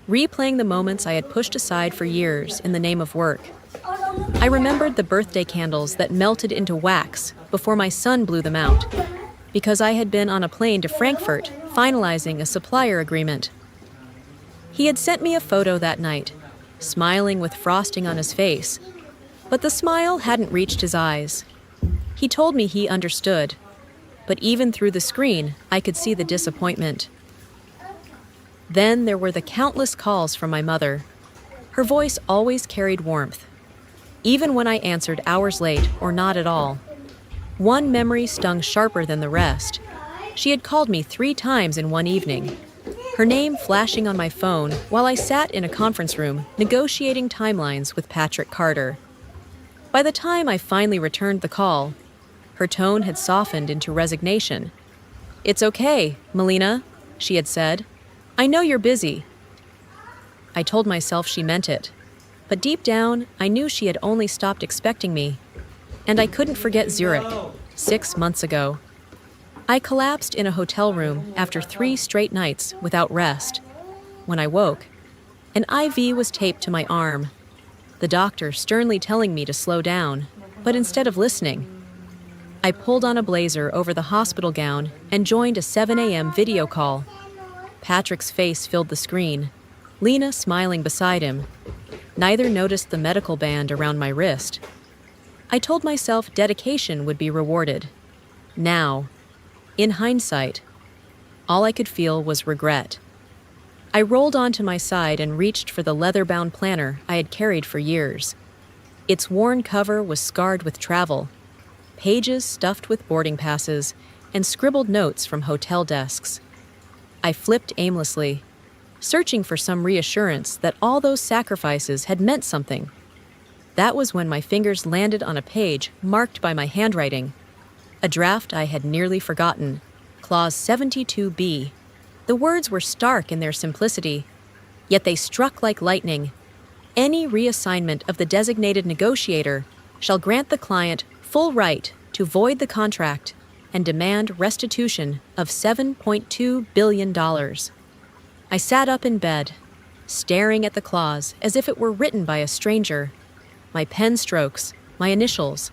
replaying the moments I had pushed aside for years in the name of work. I remembered the birthday candles that melted into wax before my son blew them out, because I had been on a plane to Frankfurt finalizing a supplier agreement. He had sent me a photo that night, smiling with frosting on his face, but the smile hadn't reached his eyes. He told me he understood, but even through the screen, I could see the disappointment. Then there were the countless calls from my mother. Her voice always carried warmth, even when I answered hours late or not at all. One memory stung sharper than the rest. She had called me 3 times in one evening, her name flashing on my phone while I sat in a conference room negotiating timelines with Patrick Carter. By the time I finally returned the call, her tone had softened into resignation. "It's okay, Melina," she had said. "I know you're busy." I told myself she meant it, but deep down, I knew she had only stopped expecting me. And I couldn't forget Zurich, 6 months ago. I collapsed in a hotel room after 3 straight nights without rest. When I woke, an IV was taped to my arm, the doctor sternly telling me to slow down, but instead of listening, I pulled on a blazer over the hospital gown and joined a 7 a.m. video call. Patrick's face filled the screen, Lena smiling beside him. Neither noticed the medical band around my wrist. I told myself dedication would be rewarded. Now, in hindsight, all I could feel was regret. I rolled onto my side and reached for the leather-bound planner I had carried for years. Its worn cover was scarred with travel, pages stuffed with boarding passes, and scribbled notes from hotel desks. I flipped aimlessly, searching for some reassurance that all those sacrifices had meant something. That was when my fingers landed on a page marked by my handwriting, a draft I had nearly forgotten, Clause 72B. The words were stark in their simplicity, yet they struck like lightning. Any reassignment of the designated negotiator shall grant the client full right to void the contract and demand restitution of $7.2 billion. I sat up in bed, staring at the clause as if it were written by a stranger. My pen strokes, my initials,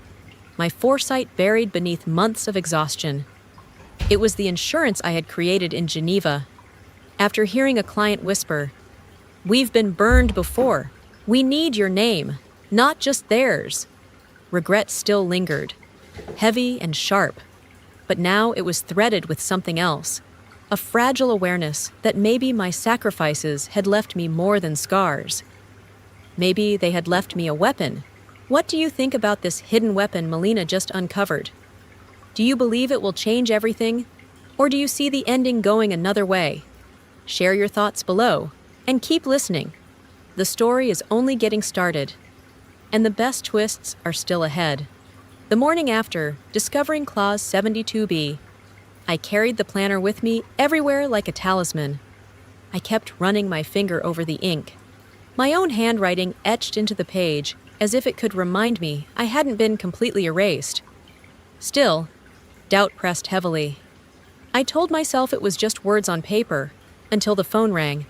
my foresight buried beneath months of exhaustion. It was the insurance I had created in Geneva, After hearing a client whisper, "We've been burned before. We need your name, not just theirs." Regret still lingered, heavy and sharp, but now it was threaded with something else, a fragile awareness that maybe my sacrifices had left me more than scars. Maybe they had left me a weapon. What do you think about this hidden weapon Melina just uncovered? Do you believe it will change everything? Or do you see the ending going another way? Share your thoughts below, and keep listening. The story is only getting started, and the best twists are still ahead. The morning after, discovering Clause 72B, I carried the planner with me everywhere like a talisman. I kept running my finger over the ink, my own handwriting etched into the page as if it could remind me I hadn't been completely erased. Still, doubt pressed heavily. I told myself it was just words on paper, until the phone rang.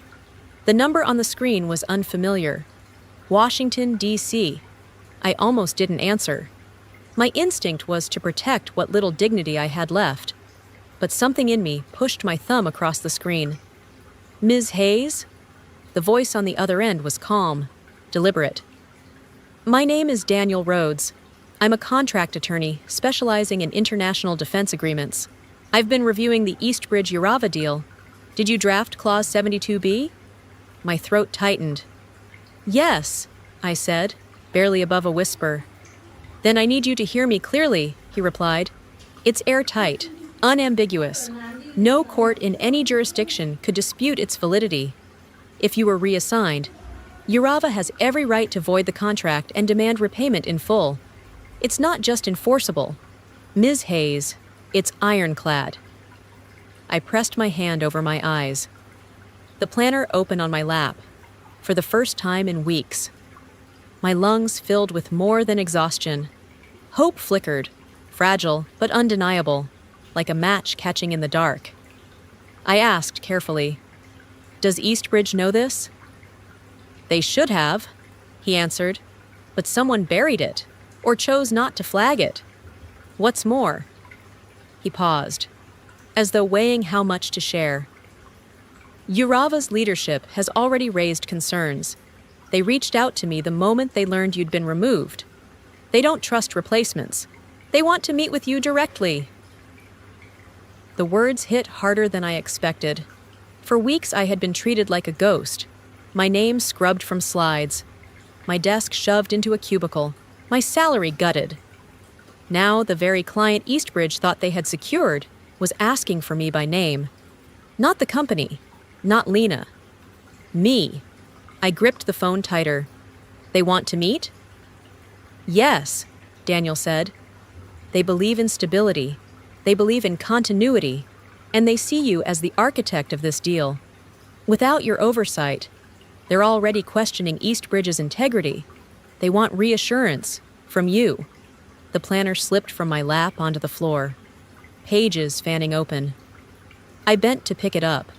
The number on the screen was unfamiliar. Washington, D.C. I almost didn't answer. My instinct was to protect what little dignity I had left, but something in me pushed my thumb across the screen. "Ms. Hayes?" The voice on the other end was calm, deliberate. "My name is Daniel Rhodes. I'm a contract attorney specializing in international defense agreements. I've been reviewing the Eastbridge-Urava deal. Did you draft Clause 72B? My throat tightened. "Yes," I said, barely above a whisper. "Then I need you to hear me clearly," he replied. "It's airtight, unambiguous. No court in any jurisdiction could dispute its validity. If you were reassigned, Urava has every right to void the contract and demand repayment in full. It's not just enforceable. Ms. Hayes, it's ironclad." I pressed my hand over my eyes. The planner opened on my lap, for the first time in weeks. My lungs filled with more than exhaustion. Hope flickered, fragile but undeniable, like a match catching in the dark. I asked carefully, "Does Eastbridge know this?" "They should have," he answered, "but someone buried it, or chose not to flag it. What's more?" He paused, as though weighing how much to share. "Urava's leadership has already raised concerns. They reached out to me the moment they learned you'd been removed. They don't trust replacements. They want to meet with you directly." The words hit harder than I expected. For weeks I had been treated like a ghost, my name scrubbed from slides, my desk shoved into a cubicle, my salary gutted. Now the very client Eastbridge thought they had secured was asking for me by name. Not the company, not Lena. Me. I gripped the phone tighter. "They want to meet?" "Yes," Daniel said. "They believe in stability. They believe in continuity. And they see you as the architect of this deal. Without your oversight, they're already questioning Eastbridge's integrity. They want reassurance from you." The planner slipped from my lap onto the floor, pages fanning open. I bent to pick it up,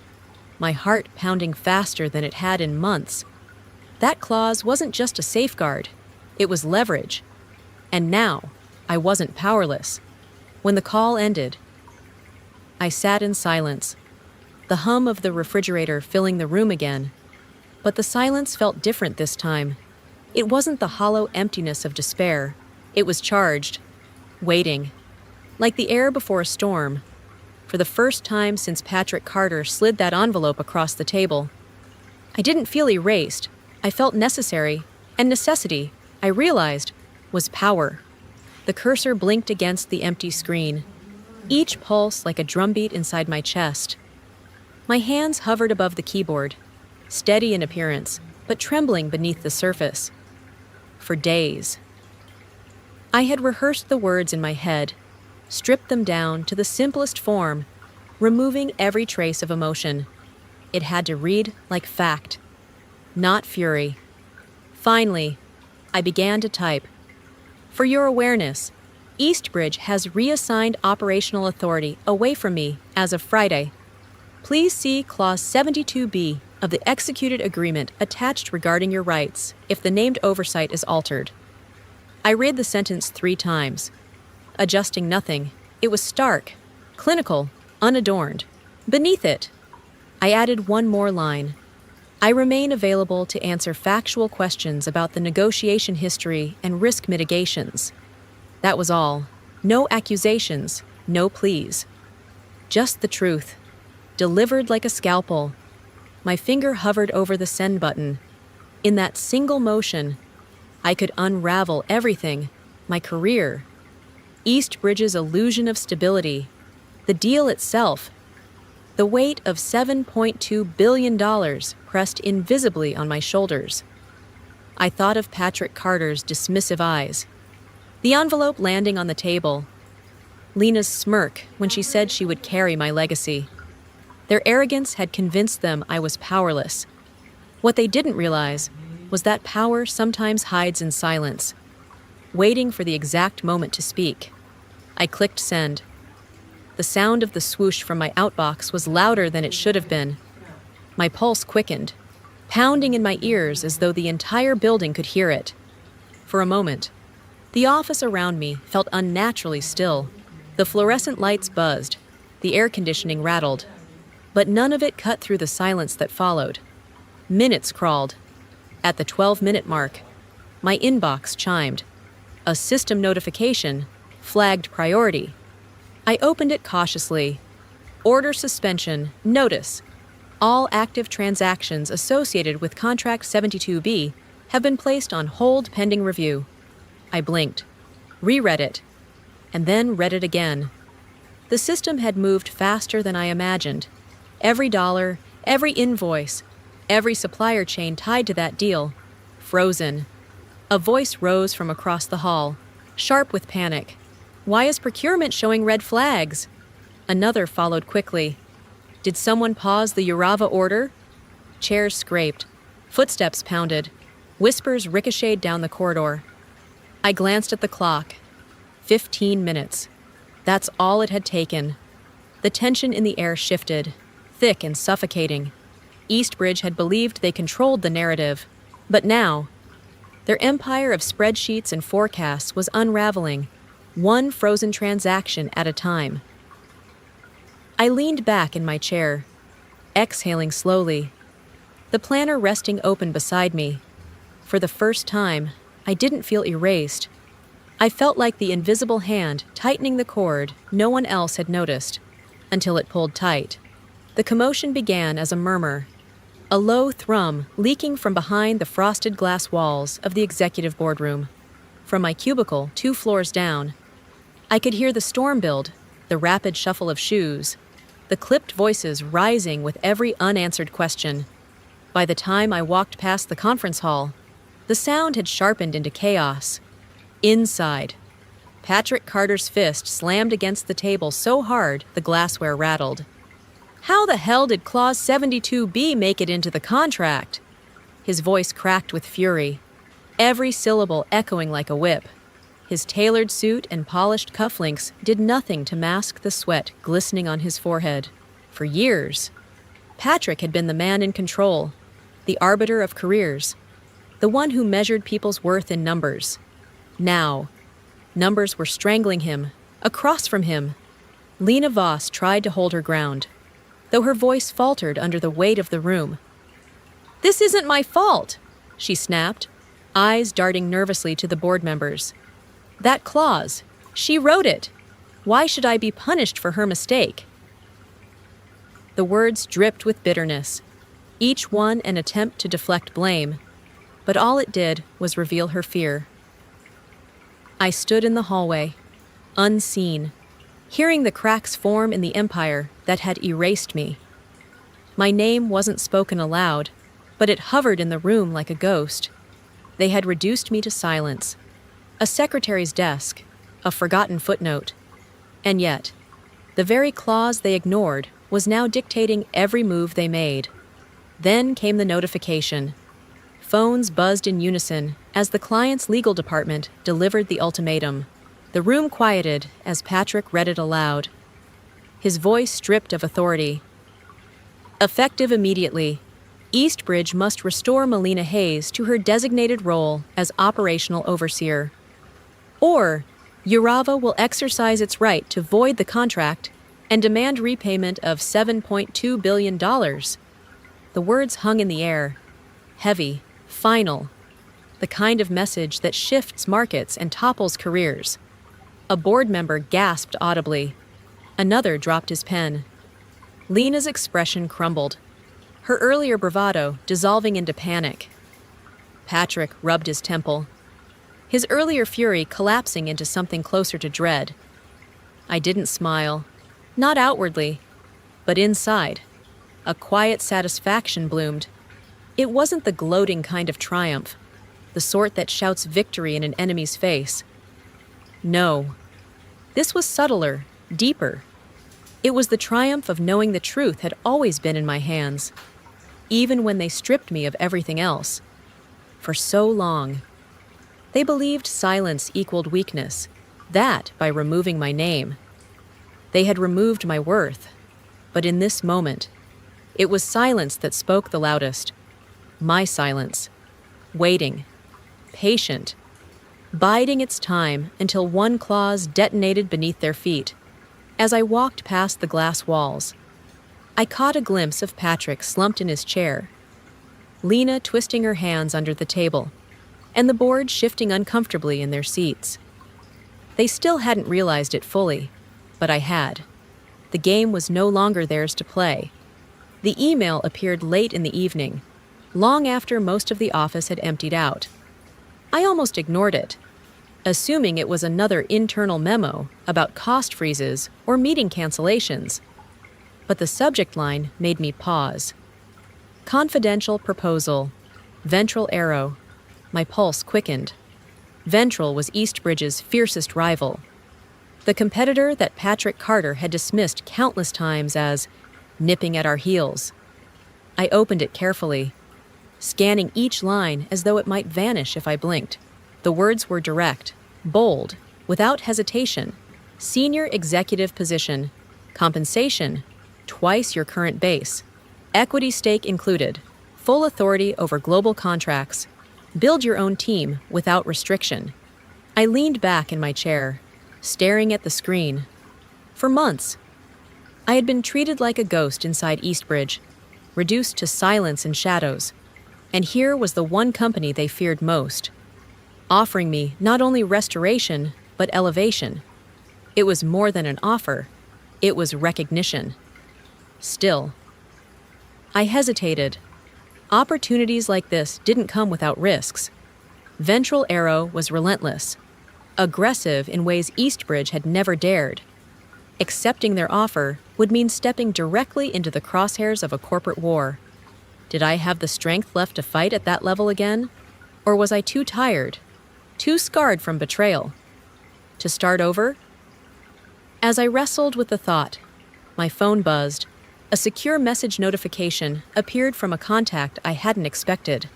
my heart pounding faster than it had in months. That clause wasn't just a safeguard, it was leverage. And now, I wasn't powerless. When the call ended, I sat in silence, the hum of the refrigerator filling the room again. But the silence felt different this time. It wasn't the hollow emptiness of despair. It was charged, waiting, like the air before a storm. For the first time since Patrick Carter slid that envelope across the table, I didn't feel erased. I felt necessary, and necessity, I realized, was power. The cursor blinked against the empty screen, each pulse like a drumbeat inside my chest. My hands hovered above the keyboard, steady in appearance, but trembling beneath the surface. For days. I had rehearsed the words in my head, stripped them down to the simplest form, removing every trace of emotion. It had to read like fact, not fury. Finally, I began to type. "For your awareness, Eastbridge has reassigned operational authority away from me as of Friday. Please see Clause 72B of the executed agreement attached regarding your rights if the named oversight is altered." I read the sentence 3 times. Adjusting nothing, it was stark, clinical, unadorned. Beneath it, I added one more line. I remain available to answer factual questions about the negotiation history and risk mitigations. That was all. No accusations, no pleas. Just the truth, delivered like a scalpel. My finger hovered over the send button. In that single motion, I could unravel everything, my career, Eastbridge's illusion of stability, the deal itself, the weight of $7.2 billion pressed invisibly on my shoulders. I thought of Patrick Carter's dismissive eyes, the envelope landing on the table, Lena's smirk when she said she would carry my legacy. Their arrogance had convinced them I was powerless. What they didn't realize was that power sometimes hides in silence, waiting for the exact moment to speak. I clicked send. The sound of the swoosh from my outbox was louder than it should have been. My pulse quickened, pounding in my ears as though the entire building could hear it. For a moment, the office around me felt unnaturally still. The fluorescent lights buzzed, the air conditioning rattled, but none of it cut through the silence that followed. Minutes crawled. At the 12-minute mark, my inbox chimed. A system notification flagged priority. I opened it cautiously. Order suspension, notice. All active transactions associated with Contract 72B have been placed on hold pending review. I blinked, reread it, and then read it again. The system had moved faster than I imagined. Every dollar, every invoice, every supplier chain tied to that deal, frozen. A voice rose from across the hall, sharp with panic. Why is procurement showing red flags? Another followed quickly. Did someone pause the Urava order? Chairs scraped. Footsteps pounded. Whispers ricocheted down the corridor. I glanced at the clock. 15 minutes. That's all it had taken. The tension in the air shifted, thick and suffocating. Eastbridge had believed they controlled the narrative, but now, their empire of spreadsheets and forecasts was unraveling, one frozen transaction at a time. I leaned back in my chair, exhaling slowly, the planner resting open beside me. For the first time, I didn't feel erased. I felt like the invisible hand tightening the cord no one else had noticed, until it pulled tight. The commotion began as a murmur, a low thrum leaking from behind the frosted glass walls of the executive boardroom. From my cubicle 2 floors down, I could hear the storm build, the rapid shuffle of shoes, the clipped voices rising with every unanswered question. By the time I walked past the conference hall, the sound had sharpened into chaos. Inside, Patrick Carter's fist slammed against the table so hard the glassware rattled. How the hell did Clause 72B make it into the contract? His voice cracked with fury, every syllable echoing like a whip. His tailored suit and polished cufflinks did nothing to mask the sweat glistening on his forehead. For years, Patrick had been the man in control, the arbiter of careers, the one who measured people's worth in numbers. Now, numbers were strangling him, across from him. Lena Voss tried to hold her ground, though her voice faltered under the weight of the room. "This isn't my fault," she snapped, eyes darting nervously to the board members. "That clause, she wrote it. Why should I be punished for her mistake?" The words dripped with bitterness, each one an attempt to deflect blame, but all it did was reveal her fear. I stood in the hallway, unseen, hearing the cracks form in the empire that had erased me. My name wasn't spoken aloud, but it hovered in the room like a ghost. They had reduced me to silence, a secretary's desk, a forgotten footnote. And yet, the very clause they ignored was now dictating every move they made. Then came the notification. Phones buzzed in unison as the client's legal department delivered the ultimatum. The room quieted as Patrick read it aloud, his voice stripped of authority. Effective immediately, Eastbridge must restore Melina Hayes to her designated role as operational overseer. Or, Urava will exercise its right to void the contract and demand repayment of $7.2 billion. The words hung in the air, heavy, final, the kind of message that shifts markets and topples careers. A board member gasped audibly. Another dropped his pen. Lena's expression crumbled, her earlier bravado dissolving into panic. Patrick rubbed his temple, his earlier fury collapsing into something closer to dread. I didn't smile, not outwardly, but inside. A quiet satisfaction bloomed. It wasn't the gloating kind of triumph, the sort that shouts victory in an enemy's face. No. This was subtler, deeper. It was the triumph of knowing the truth had always been in my hands, even when they stripped me of everything else. For so long. They believed silence equaled weakness, that by removing my name. They had removed my worth, but in this moment, it was silence that spoke the loudest. My silence. Waiting. Patient. Biding its time until one clause detonated beneath their feet. As I walked past the glass walls, I caught a glimpse of Patrick slumped in his chair, Lena twisting her hands under the table, and the board shifting uncomfortably in their seats. They still hadn't realized it fully, but I had. The game was no longer theirs to play. The email appeared late in the evening, long after most of the office had emptied out. I almost ignored it, assuming it was another internal memo about cost freezes or meeting cancellations. But the subject line made me pause. Confidential proposal. Ventral arrow. My pulse quickened. Ventral was Eastbridge's fiercest rival. The competitor that Patrick Carter had dismissed countless times as nipping at our heels. I opened it carefully, scanning each line as though it might vanish if I blinked. The words were direct, bold, without hesitation. Senior executive position. Compensation, twice your current base. Equity stake included. Full authority over global contracts. Build your own team without restriction. I leaned back in my chair, staring at the screen. For months, I had been treated like a ghost inside Eastbridge, reduced to silence and shadows. And here was the one company they feared most, offering me not only restoration, but elevation. It was more than an offer. It was recognition. Still, I hesitated. Opportunities like this didn't come without risks. Ventral Arrow was relentless, aggressive in ways Eastbridge had never dared. Accepting their offer would mean stepping directly into the crosshairs of a corporate war. Did I have the strength left to fight at that level again? Or was I too tired, too scarred from betrayal? To start over? As I wrestled with the thought, my phone buzzed. A secure message notification appeared from a contact I hadn't expected.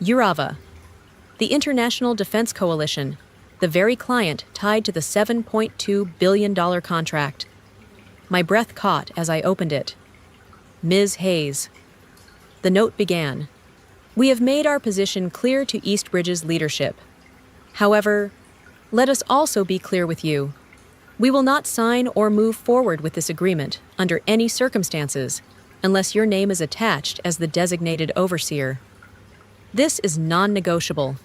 Urava, the International Defense Coalition, the very client tied to the $7.2 billion contract. My breath caught as I opened it. Ms. Hayes. The note began. We have made our position clear to Eastbridge's leadership. However, let us also be clear with you. We will not sign or move forward with this agreement under any circumstances unless your name is attached as the designated overseer. This is non-negotiable.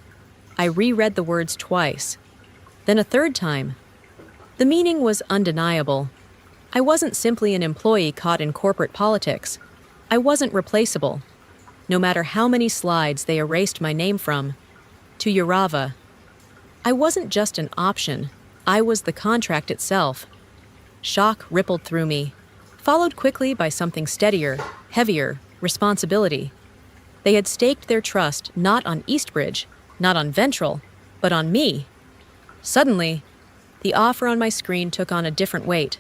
I reread the words twice, then a third time. The meaning was undeniable. I wasn't simply an employee caught in corporate politics. I wasn't replaceable, no matter how many slides they erased my name from. To Urava, I wasn't just an option. I was the contract itself. Shock rippled through me, followed quickly by something steadier, heavier, responsibility. They had staked their trust not on Eastbridge, not on Ventral, but on me. Suddenly, the offer on my screen took on a different weight.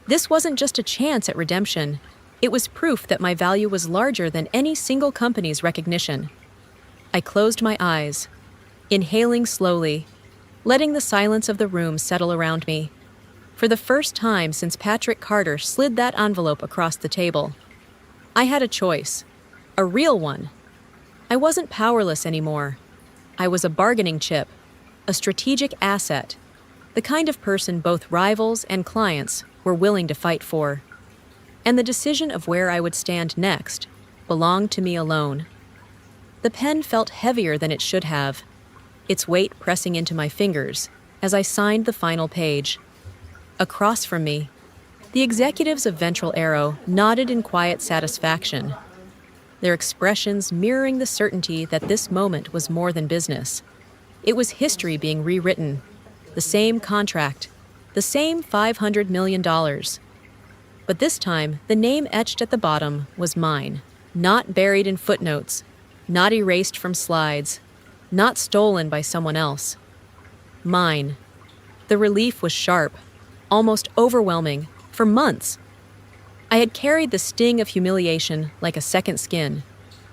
This wasn't just a chance at redemption. It was proof that my value was larger than any single company's recognition. I closed my eyes, inhaling slowly, letting the silence of the room settle around me. For the first time since Patrick Carter slid that envelope across the table, I had a choice, a real one. I wasn't powerless anymore. I was a bargaining chip, a strategic asset, the kind of person both rivals and clients were willing to fight for. And the decision of where I would stand next belonged to me alone. The pen felt heavier than it should have, its weight pressing into my fingers as I signed the final page. Across from me, the executives of Ventral Arrow nodded in quiet satisfaction, their expressions mirroring the certainty that this moment was more than business. It was history being rewritten, the same contract, the same $500 million. But this time, the name etched at the bottom was mine, not buried in footnotes, not erased from slides, not stolen by someone else. Mine. The relief was sharp, almost overwhelming, for months. I had carried the sting of humiliation like a second skin,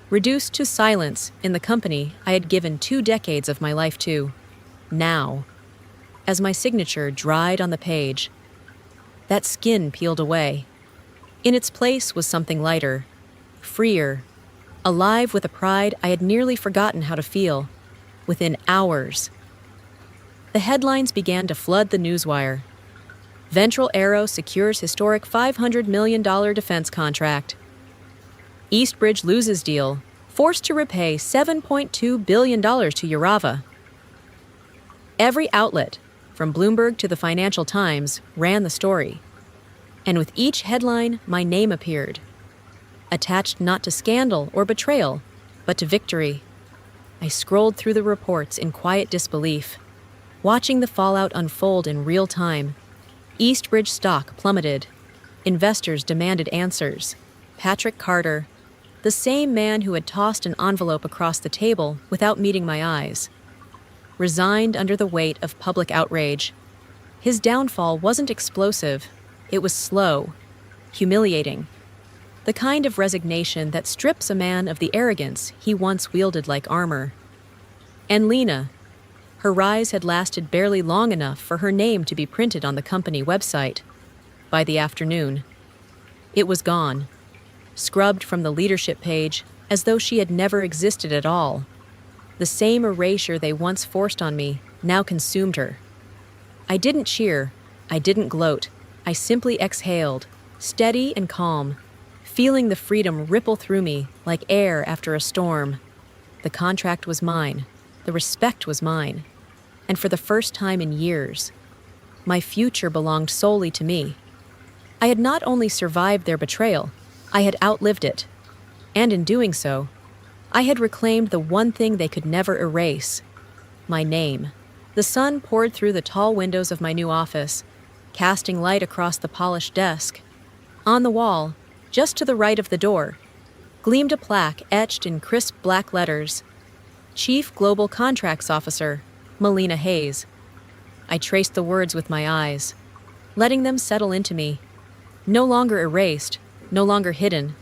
reduced to silence in the company I had given 2 decades of my life to. Now, as my signature dried on the page, that skin peeled away. In its place was something lighter, freer, alive with a pride I had nearly forgotten how to feel. Within hours, the headlines began to flood the newswire. Ventral Arrow secures historic $500 million defense contract. Eastbridge loses deal, forced to repay $7.2 billion to Urava. Every outlet, from Bloomberg to the Financial Times, ran the story. And with each headline, my name appeared, attached not to scandal or betrayal, but to victory. I scrolled through the reports in quiet disbelief, watching the fallout unfold in real time. Eastbridge stock plummeted. Investors demanded answers. Patrick Carter, the same man who had tossed an envelope across the table without meeting my eyes, resigned under the weight of public outrage. His downfall wasn't explosive. It was slow, humiliating. The kind of resignation that strips a man of the arrogance he once wielded like armor. And Lena, her rise had lasted barely long enough for her name to be printed on the company website. By the afternoon, it was gone, scrubbed from the leadership page as though she had never existed at all. The same erasure they once forced on me now consumed her. I didn't cheer, I didn't gloat, I simply exhaled, steady and calm, feeling the freedom ripple through me like air after a storm. The contract was mine, the respect was mine, and for the first time in years, my future belonged solely to me. I had not only survived their betrayal, I had outlived it, and in doing so, I had reclaimed the one thing they could never erase, my name. The sun poured through the tall windows of my new office, casting light across the polished desk. On the wall, just to the right of the door, gleamed a plaque etched in crisp black letters. Chief Global Contracts Officer, Melina Hayes. I traced the words with my eyes, letting them settle into me. No longer erased, no longer hidden.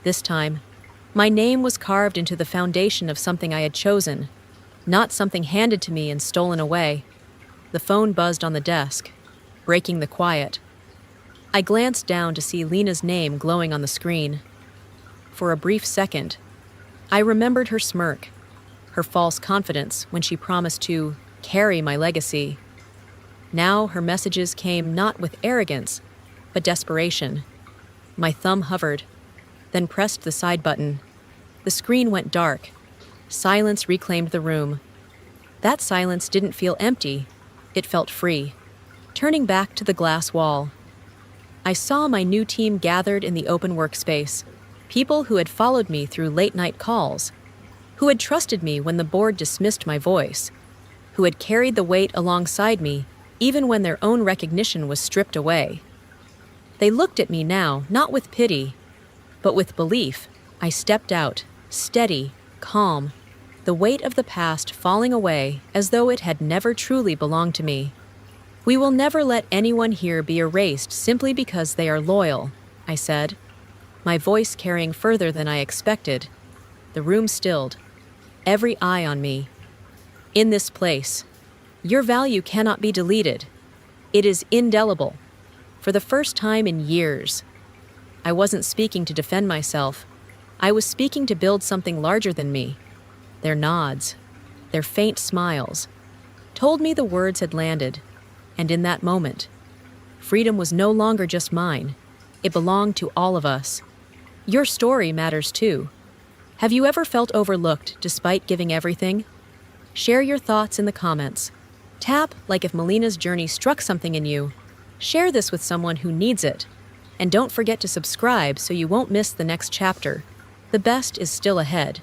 This time, my name was carved into the foundation of something I had chosen, not something handed to me and stolen away. The phone buzzed on the desk, breaking the quiet. I glanced down to see Lena's name glowing on the screen. For a brief second, I remembered her smirk, her false confidence when she promised to carry my legacy. Now her messages came not with arrogance, but desperation. My thumb hovered, then pressed the side button. The screen went dark. Silence reclaimed the room. That silence didn't feel empty. It felt free. Turning back to the glass wall, I saw my new team gathered in the open workspace, people who had followed me through late-night calls, who had trusted me when the board dismissed my voice, who had carried the weight alongside me even when their own recognition was stripped away. They looked at me now, not with pity, but with belief. I stepped out, steady, calm, the weight of the past falling away as though it had never truly belonged to me. We will never let anyone here be erased simply because they are loyal, I said, my voice carrying further than I expected. The room stilled, every eye on me. In this place, your value cannot be deleted. It is indelible. For the first time in years, I wasn't speaking to defend myself. I was speaking to build something larger than me. Their nods, their faint smiles, told me the words had landed, and in that moment, freedom was no longer just mine. It belonged to all of us. Your story matters too. Have you ever felt overlooked despite giving everything? Share your thoughts in the comments. Tap like if Melina's journey struck something in you. Share this with someone who needs it. And don't forget to subscribe so you won't miss the next chapter. The best is still ahead.